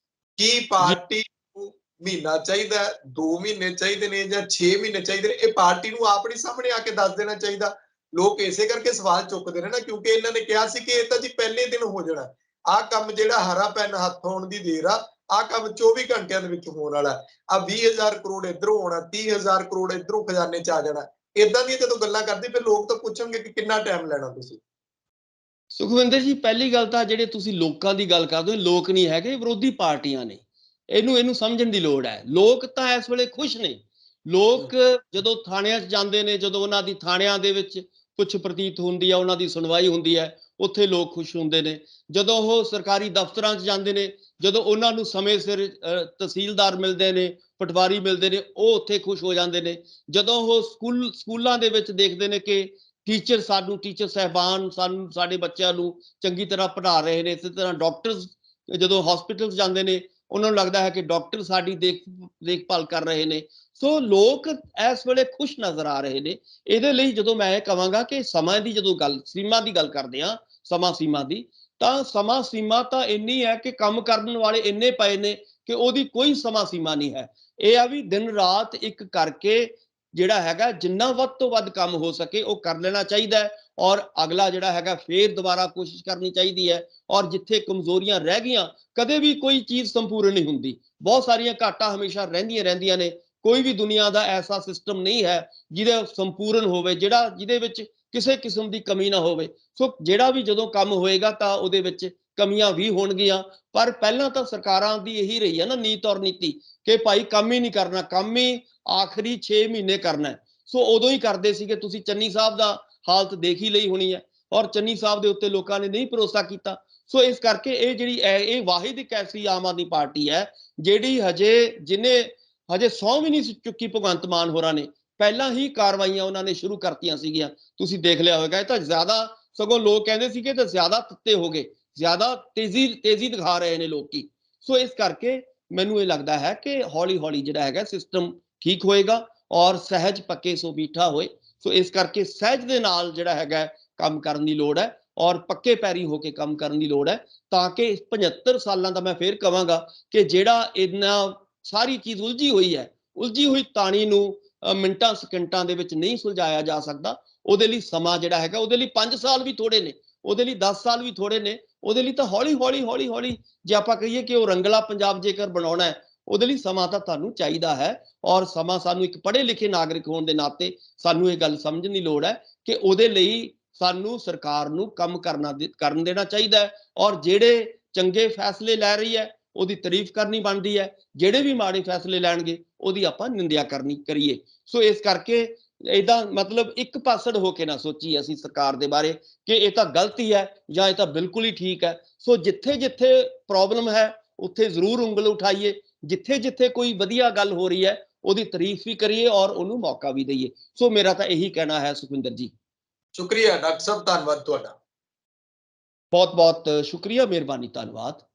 ਕੀ ਪਾਰਟੀ ਨੂੰ ਮਹੀਨਾ ਚਾਹੀਦਾ, 2 ਮਹੀਨੇ ਚਾਹੀਦੇ ਨੇ ਜਾਂ 6 ਮਹੀਨੇ ਚਾਹੀਦੇ ਨੇ? ਇਹ ਪਾਰਟੀ ਨੂੰ ਆਪ ਨਹੀਂ ਸਾਹਮਣੇ ਆ ਕੇ ਦੱਸ ਦੇਣਾ ਚਾਹੀਦਾ? ਲੋਕ ਇਸੇ ਕਰਕੇ ਸਵਾਲ ਚੁੱਕਦੇ ਨੇ ਨਾ, ਕਿਉਂਕਿ ਇਹਨਾਂ ਨੇ ਕਿਹਾ ਸੀ ਕਿ ਇਹ ਤਾਂ ਜੀ ਪਹਿਲੇ ਦਿਨ ਹੋ ਜਾਣਾ, ਆਹ ਕੰਮ ਜਿਹੜਾ ਹਰਾ ਪੈਨ ਹੱਥ ਆਉਣ ਦੀ ਦੇਰ ਆ, ਆਹ ਕੰਮ 24 ਘੰਟਿਆਂ ਦੇ ਵਿੱਚ ਹੋਣ ਵਾਲਾ, ਆ 20,000 ਕਰੋੜ ਇਧਰੋਂ ਆਉਣਾ, 30,000 ਕਰੋੜ ਇਧਰੋਂ ਖਜ਼ਾਨੇ ਚ ਆ ਜਾਣਾ। ਇਦਾਂ ਦੀਆਂ ਜਦੋਂ ਗੱਲਾਂ ਕਰਦੇ ਫਿਰ ਲੋਕ ਤਾਂ ਪੁੱਛਣਗੇ ਕਿ ਕਿੰਨਾ ਟਾਈਮ ਲੈਣਾ ਤੁਸੀਂ। ਸੁਖਵਿੰਦਰ ਜੀ, ਪਹਿਲੀ ਗੱਲ ਤਾਂ ਜਿਹੜੇ ਤੁਸੀਂ ਲੋਕਾਂ ਦੀ ਗੱਲ ਕਰਦੇ ਹੋ, ਲੋਕ ਨਹੀਂ ਹੈਗੇ, ਵਿਰੋਧੀ ਪਾਰਟੀਆਂ ਨੇ। ਇਹਨੂੰ ਸਮਝਣ ਦੀ ਲੋੜ ਹੈ। ਲੋਕ ਤਾਂ ਇਸ ਵੇਲੇ ਖੁਸ਼ ਨੇ। ਲੋਕ ਜਦੋਂ ਥਾਣਿਆਂ 'ਚ ਜਾਂਦੇ ਨੇ, ਜਦੋਂ ਉਹਨਾਂ ਦੀ ਥਾਣਿਆਂ ਦੇ ਵਿੱਚ ਪੁੱਛ ਪ੍ਰਤੀਤ ਹੁੰਦੀ ਆ, ਉਹਨਾਂ ਦੀ ਸੁਣਵਾਈ ਹੁੰਦੀ ਹੈ, ਉੱਥੇ ਲੋਕ ਖੁਸ਼ ਹੁੰਦੇ ਨੇ। ਜਦੋਂ ਉਹ ਸਰਕਾਰੀ ਦਫ਼ਤਰਾਂ 'ਚ ਜਾਂਦੇ ਨੇ, ਜਦੋਂ ਉਹਨਾਂ ਨੂੰ ਸਮੇਂ ਸਿਰ ਤਹਿਸੀਲਦਾਰ ਮਿਲਦੇ ਨੇ, ਪਟਵਾਰੀ ਮਿਲਦੇ ਨੇ, ਉਹ ਉੱਥੇ ਖੁਸ਼ ਹੋ ਜਾਂਦੇ ਨੇ। ਜਦੋਂ ਉਹ ਸਕੂਲਾਂ ਦੇ ਵਿੱਚ ਦੇਖਦੇ ਨੇ ਕਿ ਟੀਚਰ ਟੀਚਰ ਸਾਹਿਬਾਨ ਸਾਡੇ ਬੱਚਿਆਂ ਨੂੰ ਚੰਗੀ ਤਰ੍ਹਾਂ ਪੜ੍ਹਾ ਰਹੇ ਨੇ, ਇਸੇ ਤਰ੍ਹਾਂ ਡਾਕਟਰਸ ਜਦੋਂ ਹਸਪੀਟਲ ਜਾਂਦੇ ਨੇ, ਉਹਨਾਂ ਨੂੰ ਲੱਗਦਾ ਹੈ ਕਿ ਡਾਕਟਰ ਸਾਡੀ ਦੇਖਭਾਲ ਕਰ ਰਹੇ ਨੇ। ਸੋ ਲੋਕ ਇਸ ਵੇਲੇ ਖੁਸ਼ ਨਜ਼ਰ ਆ ਰਹੇ ਨੇ। ਇਹਦੇ ਲਈ ਜਦੋਂ ਮੈਂ ਇਹ ਕਹਾਂਗਾ ਕਿ ਸਮਾਂ ਦੀ ਜਦੋਂ ਸੀਮਾ ਦੀ ਗੱਲ ਕਰਦੇ ਹਾਂ, ਸਮਾਂ ਸੀਮਾ ਦੀ, ਤਾਂ ਸਮਾਂ ਸੀਮਾ ਤਾਂ ਇੰਨੀ ਹੈ ਕਿ ਕੰਮ ਕਰਨ ਵਾਲੇ ਇੰਨੇ ਪਏ ਨੇ ਕਿ ਉਹਦੀ ਕੋਈ ਸਮਾਂ ਸੀਮਾ ਨਹੀਂ ਹੈ। ਇਹ ਆ ਵੀ ਦਿਨ ਰਾਤ ਇੱਕ ਕਰਕੇ ਜਿਹੜਾ ਹੈਗਾ ਜਿੰਨਾ ਵੱਧ ਤੋਂ ਵੱਧ ਕੰਮ ਹੋ ਸਕੇ ਉਹ ਕਰ ਲੈਣਾ ਚਾਹੀਦਾ ਹੈ, ਔਰ ਅਗਲਾ ਜਿਹੜਾ ਹੈਗਾ ਫੇਰ ਦੁਬਾਰਾ ਕੋਸ਼ਿਸ਼ ਕਰਨੀ ਚਾਹੀਦੀ ਹੈ। ਔਰ ਜਿੱਥੇ ਕਮਜ਼ੋਰੀਆਂ ਰਹਿ ਗਈਆਂ, ਕਦੇ ਵੀ ਕੋਈ ਚੀਜ਼ ਸੰਪੂਰਨ ਨਹੀਂ ਹੁੰਦੀ, ਬਹੁਤ ਸਾਰੀਆਂ ਘਾਟਾਂ ਹਮੇਸ਼ਾ ਰਹਿੰਦੀਆਂ ਨੇ। ਕੋਈ ਵੀ ਦੁਨੀਆ ਦਾ ਐਸਾ ਸਿਸਟਮ ਨਹੀਂ ਹੈ ਜਿਹਦੇ ਸੰਪੂਰਨ ਹੋਵੇ, ਜਿਹਦੇ ਵਿੱਚ ਕਿਸੇ ਕਿਸਮ ਦੀ ਕਮੀ ਨਾ ਹੋਵੇ। ਸੋ ਜਿਹੜਾ ਵੀ ਜਦੋਂ ਕੰਮ ਹੋਏਗਾ ਤਾਂ ਉਹਦੇ ਵਿੱਚ ਕਮੀਆਂ ਵੀ ਹੋਣਗੀਆਂ, ਪਰ ਪਹਿਲਾਂ ਤਾਂ ਸਰਕਾਰਾਂ ਦੀ ਇਹੀ ਰਹੀ ਹੈ ਨਾ ਨੀਤ ਔਰ ਨੀਤੀ, ਕਿ ਭਾਈ ਕੰਮ ਹੀ ਨਹੀਂ ਕਰਨਾ, ਕੰਮ ਹੀ ਆਖਰੀ 6 ਮਹੀਨੇ ਕਰਨਾ। ਸੋ ਉਦੋਂ ਹੀ ਕਰਦੇ ਸੀਗੇ। ਤੁਸੀਂ ਚੰਨੀ ਸਾਹਿਬ ਦਾ ਹਾਲਤ ਦੇਖ ਹੀ ਲਈ ਹੋਣੀ ਹੈ, ਔਰ ਚੰਨੀ ਸਾਹਿਬ ਦੇ ਉੱਤੇ ਲੋਕਾਂ ਨੇ ਨਹੀਂ ਭਰੋਸਾ ਕੀਤਾ। ਸੋ ਇਸ ਕਰਕੇ ਇਹ ਵਾਹਿਦ ਇੱਕ ਐਸੀ ਆਮ ਆਦਮੀ ਪਾਰਟੀ ਹੈ ਜਿਹੜੀ ਜਿਹਨੇ ਹਜੇ ਸਹੁੰ ਵੀ ਨਹੀਂ ਚੁੱਕੀ ਭਗਵੰਤ ਮਾਨ ਹੋਰਾਂ ਨੇ, ਪਹਿਲਾਂ ਹੀ ਕਾਰਵਾਈਆਂ ਉਹਨਾਂ ਨੇ ਸ਼ੁਰੂ ਕਰਤੀਆਂ ਸੀਗੀਆਂ। ਤੁਸੀਂ ਦੇਖ ਲਿਆ ਹੋਵੇਗਾ। ਇਹ ਤਾਂ ਜ਼ਿਆਦਾ, ਸਗੋਂ ਲੋਕ ਕਹਿੰਦੇ ਸੀਗੇ ਤਾਂ ਜ਼ਿਆਦਾ ਤੱਤੇ ਹੋ ਗਏ, ਜ਼ਿਆਦਾ ਤੇਜ਼ੀ ਦਿਖਾ ਰਹੇ ਨੇ ਲੋਕੀ। ਸੋ ਇਸ ਕਰਕੇ ਮੈਨੂੰ ਇਹ ਲੱਗਦਾ ਹੈ ਕਿ ਹੌਲੀ ਹੌਲੀ ਜਿਹੜਾ ਹੈਗਾ ਸਿਸਟਮ ਠੀਕ ਹੋਏਗਾ, ਔਰ ਸਹਿਜ ਪੱਕੇ ਸੋ ਬੀਠਾ ਹੋਏ। ਸੋ ਇਸ ਕਰਕੇ ਸਹਿਜ ਦੇ ਨਾਲ ਜਿਹੜਾ ਹੈਗਾ ਕੰਮ ਕਰਨ ਦੀ ਲੋੜ ਹੈ, ਔਰ ਪੱਕੇ ਪੈਰੀ ਹੋ ਕੇ ਕੰਮ ਕਰਨ ਦੀ ਲੋੜ ਹੈ, ਤਾਂ ਕਿ 75 ਸਾਲਾਂ ਦਾ ਮੈਂ ਫੇਰ ਕਹਾਂਗਾ ਕਿ ਜਿਹੜਾ ਇਹਨਾਂ ਸਾਰੀ ਚੀਜ਼ ਉਲਝੀ ਹੋਈ ਤਾਣੀ ਨੂੰ ਮਿੰਟਾਂ ਸਕਿੰਟਾਂ ਦੇ ਵਿੱਚ ਨਹੀਂ ਸੁਲਝਾਇਆ ਜਾ ਸਕਦਾ। ਉਹਦੇ ਲਈ ਸਮਾਂ ਜਿਹੜਾ ਹੈਗਾ, ਉਹਦੇ ਲਈ 5 ਸਾਲ ਵੀ ਥੋੜੇ ਨੇ, ਉਹਦੇ ਲਈ 10 ਸਾਲ ਵੀ ਥੋੜੇ ਨੇ। ਉਹਦੇ ਲਈ ਤਾਂ ਹੌਲੀ ਹੌਲੀ ਜੇ ਆਪਾਂ ਕਹੀਏ ਕਿ ਉਹ ਰੰਗਲਾ ਪੰਜਾਬ ਜੇਕਰ ਬਣਾਉਣਾ ਹੈ, ਉਹਦੇ ਲਈ ਸਮਾਂ ਤਾਂ ਤੁਹਾਨੂੰ ਚਾਹੀਦਾ ਹੈ। ਔਰ ਸਮਾਂ ਸਾਨੂੰ ਇੱਕ ਪੜ੍ਹੇ ਲਿਖੇ ਨਾਗਰਿਕ ਹੋਣ ਦੇ ਨਾਤੇ ਸਾਨੂੰ ਇਹ ਗੱਲ ਸਮਝਣ ਦੀ ਲੋੜ ਹੈ ਕਿ ਉਹਦੇ ਲਈ ਸਾਨੂੰ ਸਰਕਾਰ ਨੂੰ ਕੰਮ ਕਰਨ ਦੇਣਾ ਚਾਹੀਦਾ ਹੈ, ਔਰ ਜਿਹੜੇ ਚੰਗੇ ਫੈਸਲੇ ਲੈ ਰਹੀ ਹੈ ਉਹਦੀ ਤਾਰੀਫ ਕਰਨੀ ਬਣਦੀ ਹੈ, ਜਿਹੜੇ ਵੀ ਮਾੜੇ ਫੈਸਲੇ ਲੈਣਗੇ ਉਹਦੀ ਆਪਾਂ ਨਿੰਦਿਆ ਕਰੀਏ। ਸੋ ਇਸ ਕਰਕੇ ਇਹਦਾ ਮਤਲਬ ਇੱਕ ਪਾਸੜ ਹੋ ਕੇ ਨਾ ਸੋਚੀਏ ਅਸੀਂ ਸਰਕਾਰ ਦੇ ਬਾਰੇ ਕਿ ਇਹ ਤਾਂ ਗਲਤ ਹੀ ਹੈ ਜਾਂ ਇਹ ਤਾਂ ਬਿਲਕੁਲ ਹੀ ਠੀਕ ਹੈ। ਸੋ ਜਿੱਥੇ ਪ੍ਰੋਬਲਮ ਹੈ ਉੱਥੇ ਜ਼ਰੂਰ ਉਂਗਲ ਉਠਾਈਏ, ਜਿੱਥੇ ਕੋਈ ਵਧੀਆ ਗੱਲ ਹੋ ਰਹੀ ਹੈ ਉਹਦੀ ਤਾਰੀਫ ਵੀ ਕਰੀਏ ਔਰ ਉਹਨੂੰ ਮੌਕਾ ਵੀ ਦਈਏ। ਸੋ ਮੇਰਾ ਤਾਂ ਇਹੀ ਕਹਿਣਾ ਹੈ ਸੁਖਵਿੰਦਰ ਜੀ। ਸ਼ੁਕਰੀਆ ਡਾਕਟਰ ਸਾਹਿਬ, ਧੰਨਵਾਦ ਤੁਹਾਡਾ। ਬਹੁਤ ਸ਼ੁਕਰੀਆ, ਮਿਹਰਬਾਨੀ, ਧੰਨਵਾਦ।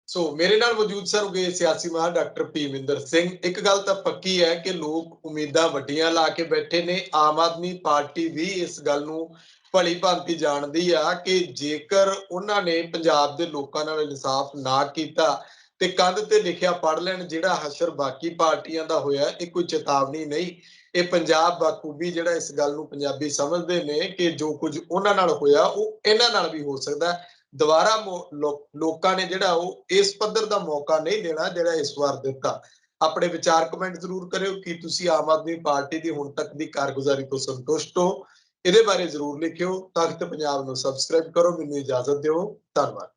ਸੋ ਮੇਰੇ ਨਾਲ ਮੌਜੂਦ ਸਨ ਹੋਗੇ ਸਿਆਸੀ ਮਾਹਰ ਡਾਕਟਰ ਭੀਮਿੰਦਰ ਸਿੰਘ। ਇੱਕ ਗੱਲ ਤਾਂ ਪੱਕੀ ਹੈ ਕਿ ਲੋਕ ਉਮੀਦਾਂ ਵੱਡੀਆਂ ਲਾ ਕੇ ਬੈਠੇ ਨੇ। ਆਮ ਆਦਮੀ ਪਾਰਟੀ ਵੀ ਇਸ ਗੱਲ ਨੂੰ ਭਲੀ ਭਾਂਤੀ ਜਾਣਦੀ ਆ ਕਿ ਜੇਕਰ ਉਹਨਾਂ ਨੇ ਪੰਜਾਬ ਦੇ ਲੋਕਾਂ ਨਾਲ ਇਨਸਾਫ ਨਾ ਕੀਤਾ ਤੇ ਕੰਧ ਤੇ ਲਿਖਿਆ ਪੜ੍ਹ ਲੈਣ, ਜਿਹੜਾ ਹਸ਼ਰ ਬਾਕੀ ਪਾਰਟੀਆਂ ਦਾ ਹੋਇਆ ਇਹ ਕੋਈ ਚੇਤਾਵਨੀ ਨਹੀਂ। ਇਹ ਪੰਜਾਬ ਬਾਖੂਬੀ ਜਿਹੜਾ ਇਸ ਗੱਲ ਨੂੰ ਪੰਜਾਬੀ ਸਮਝਦੇ ਨੇ ਕਿ ਜੋ ਕੁਝ ਉਹਨਾਂ ਨਾਲ ਹੋਇਆ ਉਹ ਇਹਨਾਂ ਨਾਲ ਵੀ ਹੋ ਸਕਦਾ। ਦੁਬਾਰਾ ਲੋਕਾਂ ਨੇ ਜਿਹੜਾ ਉਹ ਇਸ ਪੱਧਰ ਦਾ ਮੌਕਾ ਨਹੀਂ ਦੇਣਾ ਜਿਹੜਾ ਇਸ ਵਾਰ ਦਿੱਤਾ। ਆਪਣੇ ਵਿਚਾਰ ਕਮੈਂਟ ਜ਼ਰੂਰ ਕਰਿਓ ਕਿ ਤੁਸੀਂ ਆਮ ਆਦਮੀ ਪਾਰਟੀ ਦੀ ਹੁਣ ਤੱਕ ਦੀ ਕਾਰਗੁਜ਼ਾਰੀ ਤੋਂ ਸੰਤੁਸ਼ਟ ਹੋ, ਇਹਦੇ ਬਾਰੇ ਜ਼ਰੂਰ ਲਿਖਿਓ। ਤਖਤ ਪੰਜਾਬ ਨੂੰ ਸਬਸਕ੍ਰਾਈਬ ਕਰੋ। ਮੈਨੂੰ ਇਜਾਜ਼ਤ ਦਿਓ, ਧੰਨਵਾਦ।